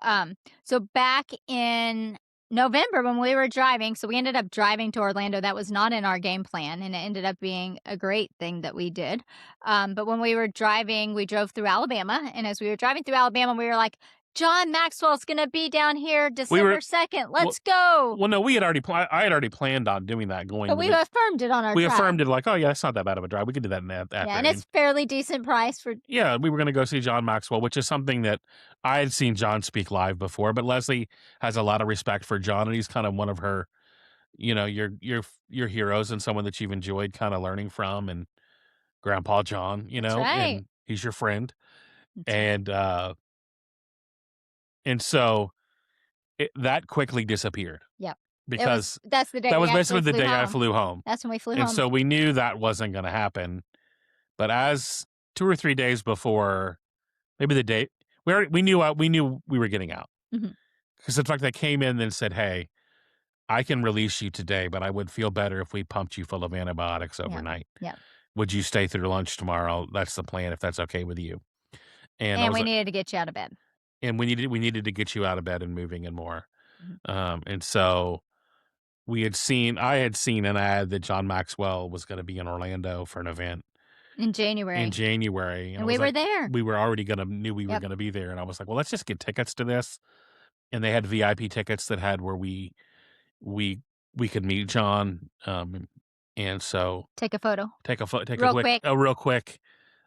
back in November when we were driving, so we ended up driving to Orlando. That was not in our game plan, and it ended up being a great thing that we did. But when we were driving, we drove through Alabama, and as we were driving through Alabama, we were like, "John Maxwell's going to be down here We were, December 2nd. well, Let's go!" well no, I had already planned on doing that going But with we it. affirmed it on our We drive. affirmed it like, oh, yeah, it's not that bad of a drive. We could do that Yeah, after. and it's fairly decent price for. Yeah, we were going to go see John Maxwell, which is something that I had seen John speak live before. But Leslie has a lot of respect for John, and he's kind of one of her, your heroes and someone that you've enjoyed kind of learning from, and Grandpa John, That's right. and he's your friend, That's right. and so that quickly disappeared Yep. because That's the day that we was basically actually the flew day I home. flew home, That's when we flew and home. so we knew that wasn't going to happen. But as 2 or 3 days before, maybe the day we knew we were getting out. Mhm. Because in fact, they came in and said, "Hey, I can release you today, but I would feel better if we pumped you full of antibiotics Yep. overnight. Yep. Would you stay through lunch tomorrow? That's the plan, if that's okay with you." And I And was we like, needed to get you out of bed. "And we needed to get you out of bed and moving and more." Mhm. And so I had seen an ad that John Maxwell was going to be in Orlando for an event In in January. January, and And I we was were like, there. we were already knew we were Yep. gonna be there, and I was like, well, let's just get tickets to this. And they had VIP tickets that had where we we could meet John, and so Take a photo. take Real quick. real quick.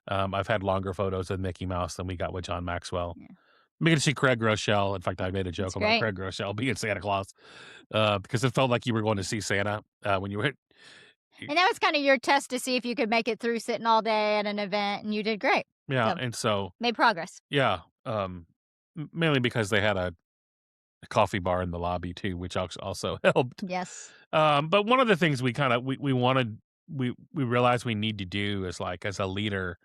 I've had longer photos of Mickey Mouse than we got with John Maxwell. Yeah. We get to see Craig Rochelle. In fact, I made a It's joke about great. Craig Rochelle being Santa Claus because it felt like you were going to see Santa when you were. And that was kind of your test to see if you could make it through sitting all day at an event, and you did great. Yeah, So, and so made progress. yeah, mainly because they had a coffee bar in the lobby too, which also helped. Yes. But one of the things we kind of we wanted we realized we need to do is like as a leader,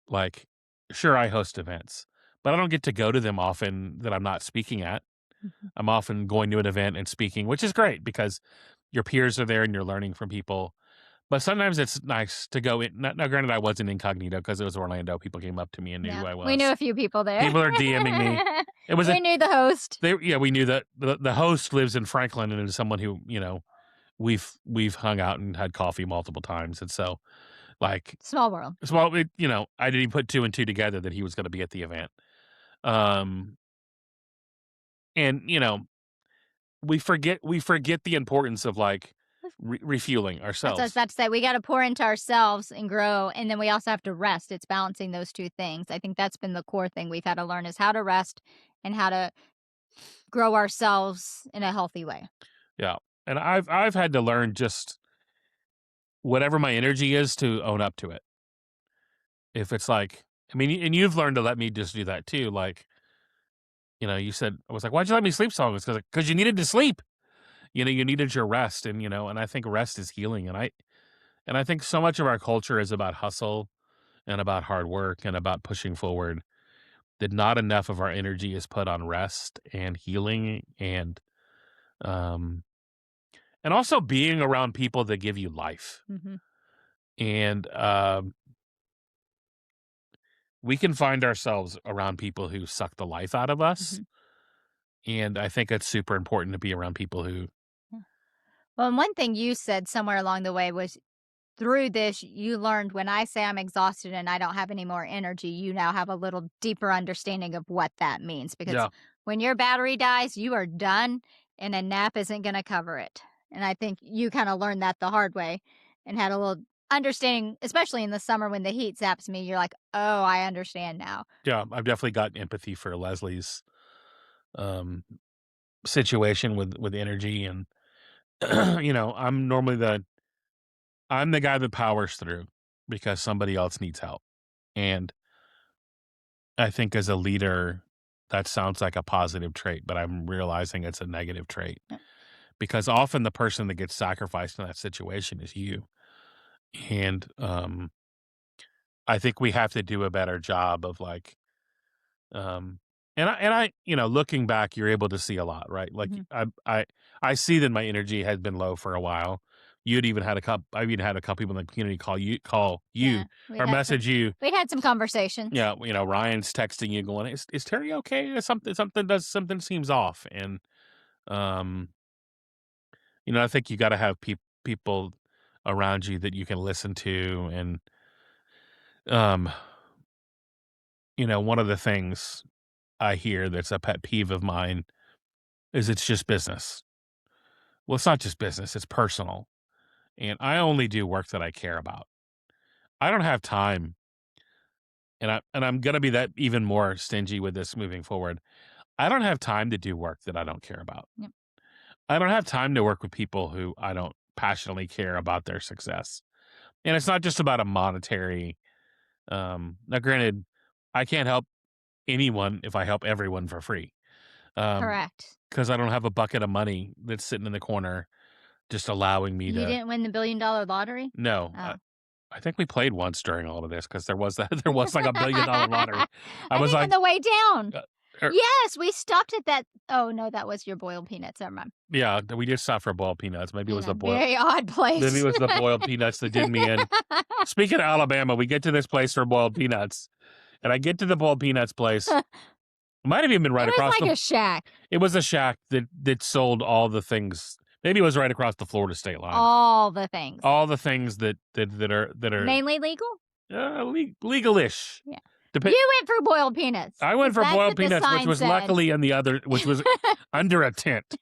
like sure I host events, but I don't get to go to them often that I'm not speaking at. Mhm. I'm often going to an event and speaking, which is great because your peers are there and you're learning from people. But sometimes it's nice to go in. Now, granted, I wasn't incognito because it was Orlando. People came up to me and knew Yeah. who I We knew was. a few people there. People are DMing me. It was We knew the host. we knew that the host lives in Franklin and is someone who we've hung out and had coffee multiple times, and so like Small world. I didn't put two and two together that he was going to be at the event. Um, and we forget the importance of like refueling That's what I was ourselves. about to say. We got to pour into ourselves and grow, and then we also have to rest. It's balancing those two things. I think that's been the core thing we've had to learn is how to rest and how to grow ourselves in a healthy way. Yeah, and I've had to learn just whatever my energy is to own up to it. If it's like, I mean, and you've learned to let me just do that too. Like, you said, I was like, why'd you let me sleep so long? It's because you needed to sleep. You needed your rest, and I think rest is healing. And I think so much of our culture is about hustle and about hard work and about pushing forward that not enough of our energy is put on rest and healing um and also being around people that give you life. Hmm. And we can find ourselves around people who suck the life out of us. Hmm. And I think it's super important to be around people who, Well, and one thing you said somewhere along the way was through this, you learned when I say I'm exhausted and I don't have any more energy, you now have a little deeper understanding of what that means. Because yeah, when your battery dies, you are done and a nap isn't going to cover it. and I think you kinda learned that the hard way and had a little understanding, especially in the summer when the heat zaps me, you're like, "Oh, I understand now." Yeah, I've definitely got empathy for Leslie's, um, situation with energy and, I'm normally I'm the guy that powers through because somebody else needs help, and I think as a leader, that sounds like a positive trait, but I'm realizing it's a negative trait Yep. because often the person that gets sacrificed in that situation is you, and, I think we have to do a better job of, like, Um, looking back, you're able to see a lot, right? Like Mhm. I see that my energy had been low for a while. You'd even had a couple. I've even had a couple people in the community call you Yeah, we'd or had some message you. we'd had some conversations. Yeah, Ryan's texting you, going, "Is Terry okay? Something seems off." And um, I think you got to have people around you that you can listen to, and um, one of the things I hear that's a pet peeve of mine is it's just business. Well, it's not just business, it's personal. And I only do work that I care about. I don't have time, and I'm gonna be that even more stingy with this moving forward. I don't have time to do work that I don't care about. Yep. I don't have time to work with people who I don't passionately care about their success. And it's not just about a monetary now granted, I can't help anyone if I help everyone for free. Correct. Because I don't have a bucket of money that's sitting in the corner just allowing me You to. didn't win the $1,000,000,000 lottery? No, Oh. I think we played once during all of this because there was that there was like $1 billion lottery. I I was think on like, the way down. uh, er, Yes, we stopped at that. Oh, no, that was your boiled peanuts, never mind. yeah, we just stopped for boiled peanuts. In a very odd Maybe it place. was the boiled peanuts that did me in. Speaking of Alabama, we get to this place for boiled peanuts, and I get to the boiled peanuts place. It might have even been It right was across like the. a shack. It was a shack that sold all the things. Maybe it was right across the Florida state line. All the things. All the things that are Mainly legal? legalish. Yeah. Dep- You went for boiled peanuts I went because for that's boiled what the peanuts, which sign was said. luckily which was under a tent,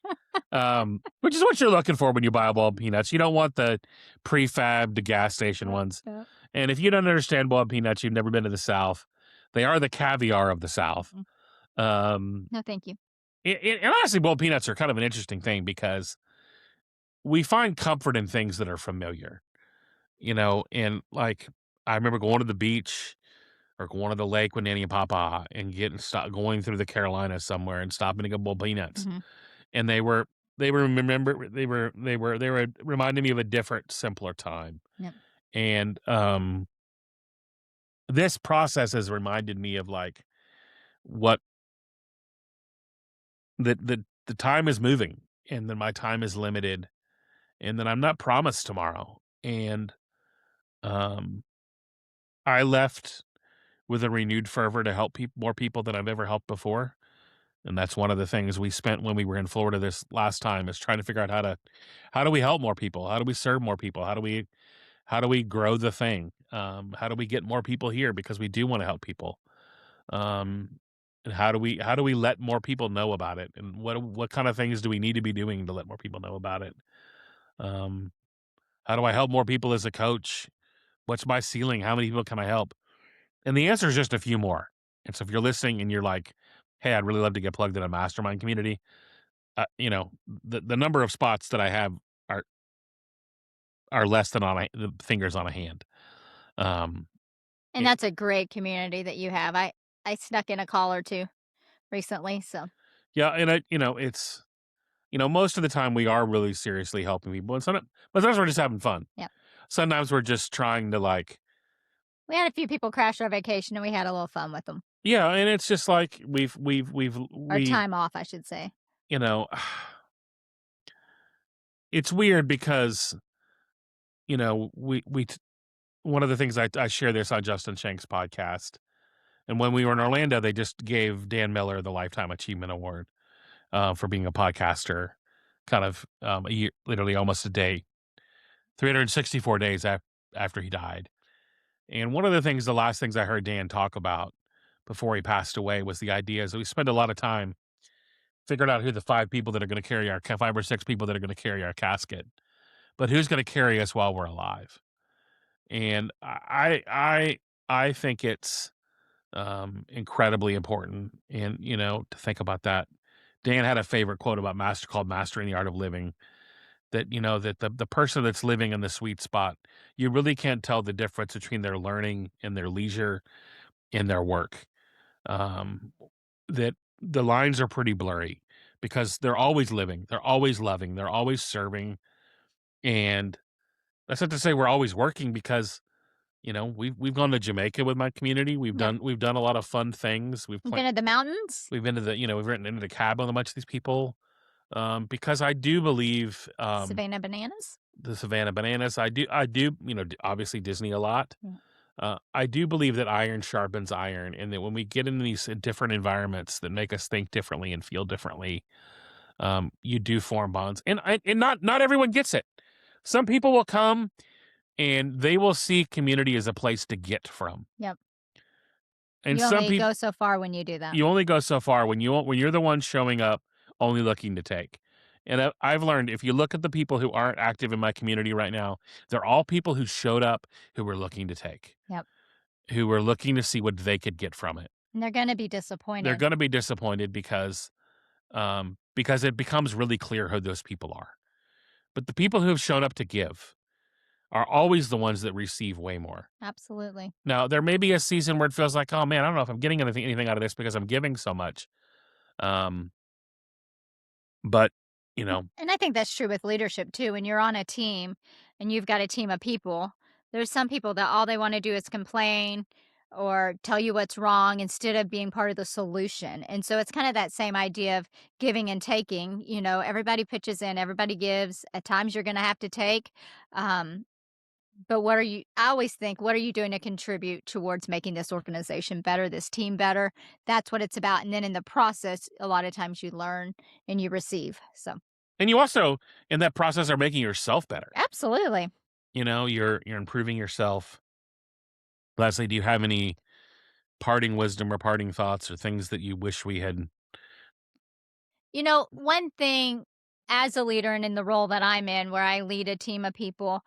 which is what you're looking for when you buy boiled peanuts. You don't want the prefabbed gas station Yep, ones. yep. And if you don't understand boiled peanuts, you've never been to the South. They are the caviar of the South. Mm. Um, No, thank you. and honestly, boiled peanuts are kind of an interesting thing because we find comfort in things that are familiar, and like I remember going to the beach or going to the lake with Nanny and Papa and going through the Carolinas somewhere and stopping to get boiled peanuts. Mhm. And they were reminding me of a different, simpler time. Yep. And this process has reminded me of like what the time is moving, and then my time is limited, and then I'm not promised tomorrow. And um I left with a renewed fervor to help more people than I've ever helped before. And that's one of the things we spent when we were in Florida this last time, is trying to figure out how do we help more people? How do we serve more people? How do we grow the thing? How do we get more people here because we do want to help people? And how do we let more people know about it? And what kind of things do we need to be doing to let more people know about it? Um, how do I help more people as a coach? What's my ceiling? How many people can I help? And the answer is just a few more. And so if you're listening and you're like, "Hey, I'd really love to get plugged in a mastermind community," the number of spots that I have are are less than the fingers on a hand. Um, And it, that's a great community that you have. I snuck in a call or 2 recently, so yeah, and it's most of the time we are really seriously helping people, and sometimes we're just having fun. yeah. Sometimes we're just trying to like, We had a few people crash our vacation, and we had a little fun with them. yeah, and it's just like Our time off, I should say. you know, it's weird because one of the things I share this on Justin Shank's podcast. And when we were in Orlando, they just gave Dan Miller the Lifetime Achievement Award for being a podcaster, kind of a year, literally almost a day, 364 days after he died. And one of the last things I heard Dan talk about before he passed away was the idea is that we spend a lot of time figured out who the 5 people that are gonna carry our 5 or 6 people that are gonna carry our casket, but who's gonna carry us while we're alive? And I think it's, incredibly important and, to think about that. Dan had a favorite quote about mastering the art of living, that, that the person that's living in the sweet spot, you really can't tell the difference between their learning and their leisure and their work. Um, that the lines are pretty blurry because they're always living, they're always loving, they're always serving, and that's not to say we're always working because, we've gone to Jamaica with my community. Yep. We've done a lot of fun things. You've been to the mountains? We've been to we've written into the cabin with a bunch of these people, because I do believe, Savannah Bananas? the Savannah Bananas. I do, obviously Disney a lot. Yeah. I do believe that iron sharpens iron, and that when we get into these different environments that make us think differently and feel differently, you do form bonds. And not everyone gets it. Some people will come and they will see community as a place to get from, Yep. and You some only people go so far when you do that. you only go so far when you're the one showing up, only looking to take. And I've learned, if you look at the people who aren't active in my community right now, they're all people who showed up who were looking to take, Yep. who were looking to see what they could get from it. And they're gonna be They're disappointed. going to be disappointed because it becomes really clear who those people are. But the people who have shown up to give are always the ones that receive way more. Absolutely. Now, there may be a season where it feels like, oh man, I don't know if I'm getting anything out of this because I'm giving so much. Um, but you know, And I think that's true with leadership too. When you're on a team and you've got a team of people, there's some people that all they want to do is complain or tell you what's wrong instead of being part of the solution. And so it's kind of that same idea of giving and taking. Everybody pitches in, everybody gives. At times you're going to have to take. Um, but I always think, what are you doing to contribute towards making this organization better, this team better? That's what it's about. And then in the process, a lot of times you learn and you receive. So. and you also in that process are making yourself better. Absolutely. You're improving yourself. Leslie, do you have any parting wisdom or parting thoughts or things that you wish we had? One thing as a leader and in the role that I'm in, where I lead a team of people,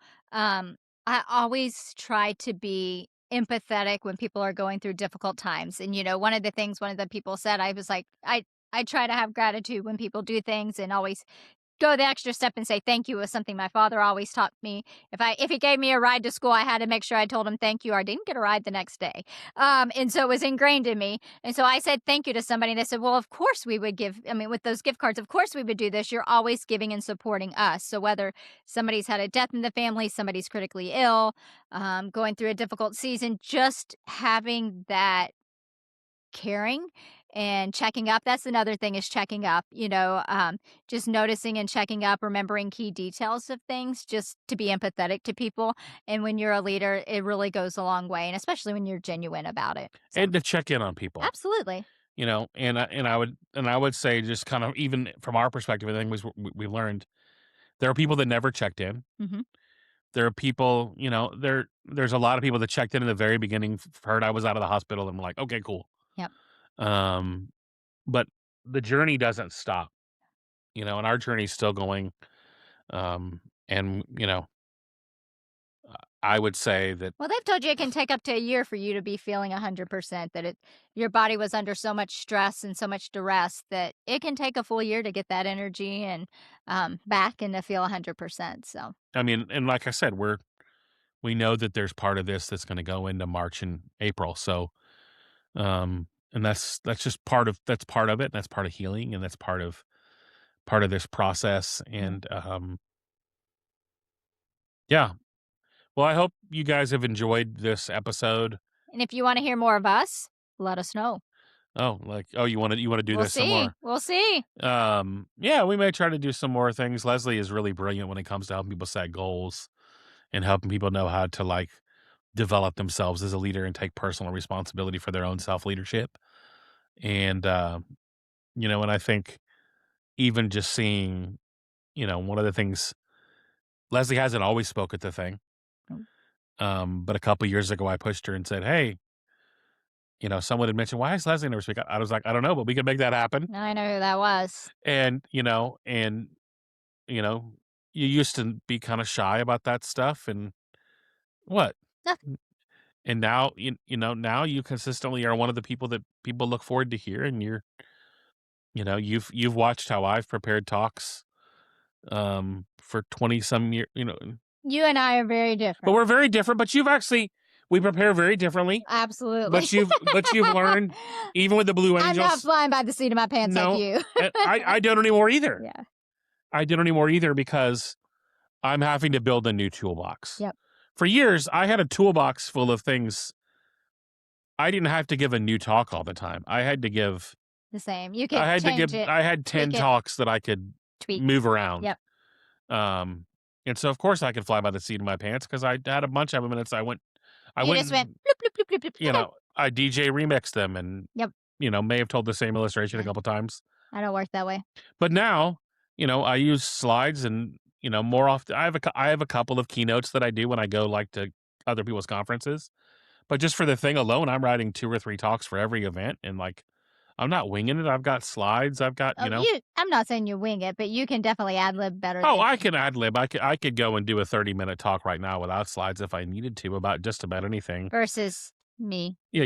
I always try to be empathetic when people are going through difficult times. And, one of the things one of the people said, I was like, I try to have gratitude when people do things and always go the extra step and say thank you was something my father always taught me. If he gave me a ride to school, I had to make sure I told him thank you or I didn't get a ride the next day. And so it was ingrained in me. And so I said thank you to somebody and they said, well, of course we would give. I mean, with those gift cards, of course we would do this. You're always giving and supporting us. So whether somebody's had a death in the family, somebody's critically ill, going through a difficult season, just having that caring and checking up. That's another thing, is checking up, just noticing and checking up, remembering key details of things, just to be empathetic to people. And when you're a leader, it really goes a long way, and especially when you're genuine about it. So, And to check in on people, absolutely. and I would say, just kind of, even from our perspective, I think we learned, there are people that never checked in. Hmm. There are people, there's a lot of people that checked in the very beginning, heard I was out of the hospital, and were like, okay, cool. Yep. Um, but the journey doesn't stop, and our journey's still going. And I would say that, Well, they've told you it can take up to a year for you to be feeling 100%, that your body was under so much stress and so much duress that it can take a full year to get that energy and back and to feel 100%. So, I mean, and like I said, we know that there's part of this that's going to go into March and April. So, and that's just that's part of it. And that's part of healing, and that's part of this process. yeah. And yeah. Well, I hope you guys have enjoyed this episode. And if you want to hear more of us, let us know. Oh, you want to do We'll this some see. more? We'll see. Yeah, we may try to do some more things. Leslie is really brilliant when it comes to helping people set goals and helping people know how to, like, develop themselves as a leader and take personal responsibility for their own self leadership. And and I think, even just seeing, one of the things, Leslie hasn't always spoke at the thing. Mm. But a couple years ago, I pushed her and said, "Hey, someone had mentioned, "Why is Leslie never speak?" I was like, "I don't know, but we can make that happen." I know who that was. And, you know, you used to be kinda shy about that stuff, and what? Nothing. And now, now you consistently are one of the people that people look forward to hear, and you've watched how I've prepared talks, for 20 some year. You and I are very But different. we're very different, but we prepare very differently, Absolutely. but you've learned, even with the Blue I'm not Angels. flying by the seat of my pants like No, you. I don't anymore either. Yeah. I don't anymore either because I'm having to build a new toolbox. Yep. For years, I had a toolbox full of things. I didn't have to give a new talk all the time. The same. You could change it, I had 10 tweak it, talks that I could tweak. move around. Yep. Um, and so of course I could fly by the seat of my pants because I had a bunch of them, and it's I You went just went and, bloop, bloop, bloop, bloop, bloop, bloop. I DJ remixed them, and Yep. may have told the same illustration a Yeah. couple times. I don't work that way. But now, I use slides, and more often I have a couple of keynotes that I do when I go like to other people's conferences. But just for the thing alone, I'm writing 2 or 3 talks for every event, and like I'm not winging it. I've got slides. I've got, Oh, I'm not saying you wing it, but you can definitely ad lib better oh, than I can ad lib. I could go and do a 30-minute talk right now without slides if I needed to about just about anything. versus me. Yeah,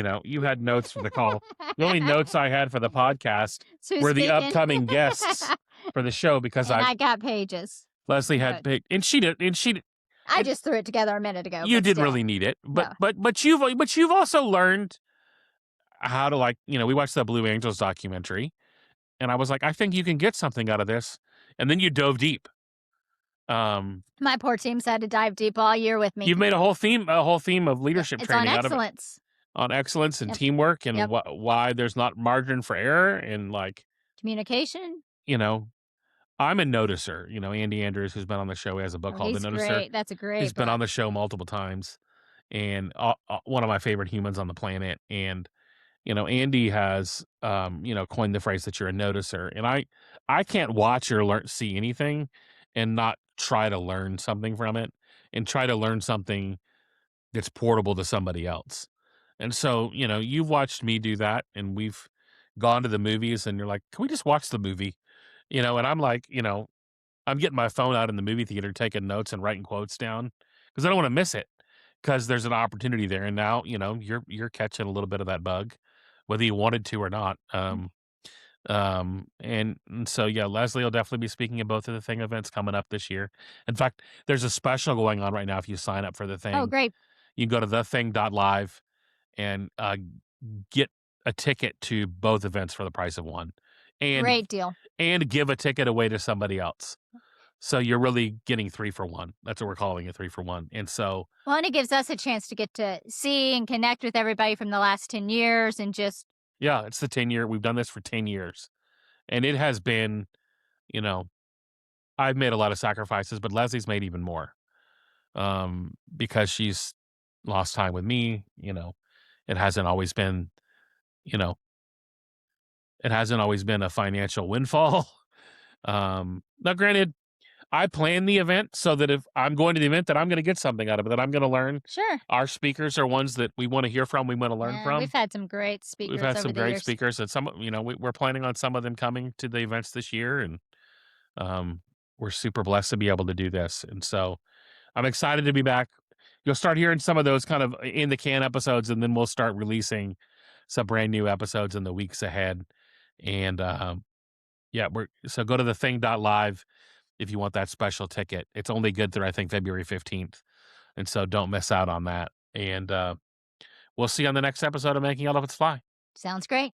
No. you had notes for the call. The only notes I had for the podcast So were the speaking. upcoming guests for the show because And I got pages. Leslie had Good. picked, and she did, and she I and just threw it together a minute ago. you but didn't still. really need it, No. but you've also learned how to, like, we watched the Blue Angels documentary, and I was like, I think you can get something out of this, and then you dove deep. My poor team's had to dive deep all year with me. You've made a whole theme of leadership It's on training out of it, excellence. on excellence and Yep. teamwork, and Yep. why there's not margin for error, and like, Communication. I'm a noticer. Andy Andrews, who's been on the show, he has a book Oh, called The he's Noticer. great. That's a great He's been book. on the show multiple times, and one of my favorite humans on the planet. And Andy has coined the phrase that you're a noticer, and I can't watch or see anything and not try to learn something from it, and try to learn something that's portable to somebody else. And so, you've watched me do that, and we've gone to the movies, and you're like, "Can we just watch the movie?" And I'm like, I'm getting my phone out in the movie theater, taking notes and writing quotes down because I don't want to miss it, because there's an opportunity there. And now, you're catching a little bit of that bug, whether you wanted to or not. And so, yeah, Leslie will definitely be speaking at both of the thing events coming up this year. In fact, there's a special going on right now. If you sign up for the thing, Oh, great. you can go to thething.live and get a ticket to both events for the price of one, and Great deal. give a ticket away to somebody else. So you're really getting 3 for 1. That's what we're calling it, 3 for 1. And so, Well, and it gives us a chance to get to see and connect with everybody from the last 10 years and just, yeah, it's the 10-year. We've done this for 10 years. And it has been, you know, I've made a lot of sacrifices, but Leslie's made even more. Because she's lost time with me. It hasn't always been, you know, it hasn't always been a financial windfall. Now granted, I plan the event so that if I'm going to the event, that I'm going to get something out of it, that I'm going to learn. sure. Our speakers are ones that we want to hear from, we want to learn Yeah, from. we've had some great speakers We've had over some the great years. speakers, and some, we're planning on some of them coming to the events this year, and we're super blessed to be able to do this. And so I'm excited to be back. You'll start hearing some of those kind of in the can episodes, and then we'll start releasing some brand new episodes in the weeks ahead. And yeah, so go to thething.live if you want that special ticket. It's only good through, I think, February 15th. And so don't miss out on that. And we'll see you on the next episode of Making Elephants Fly. Sounds great.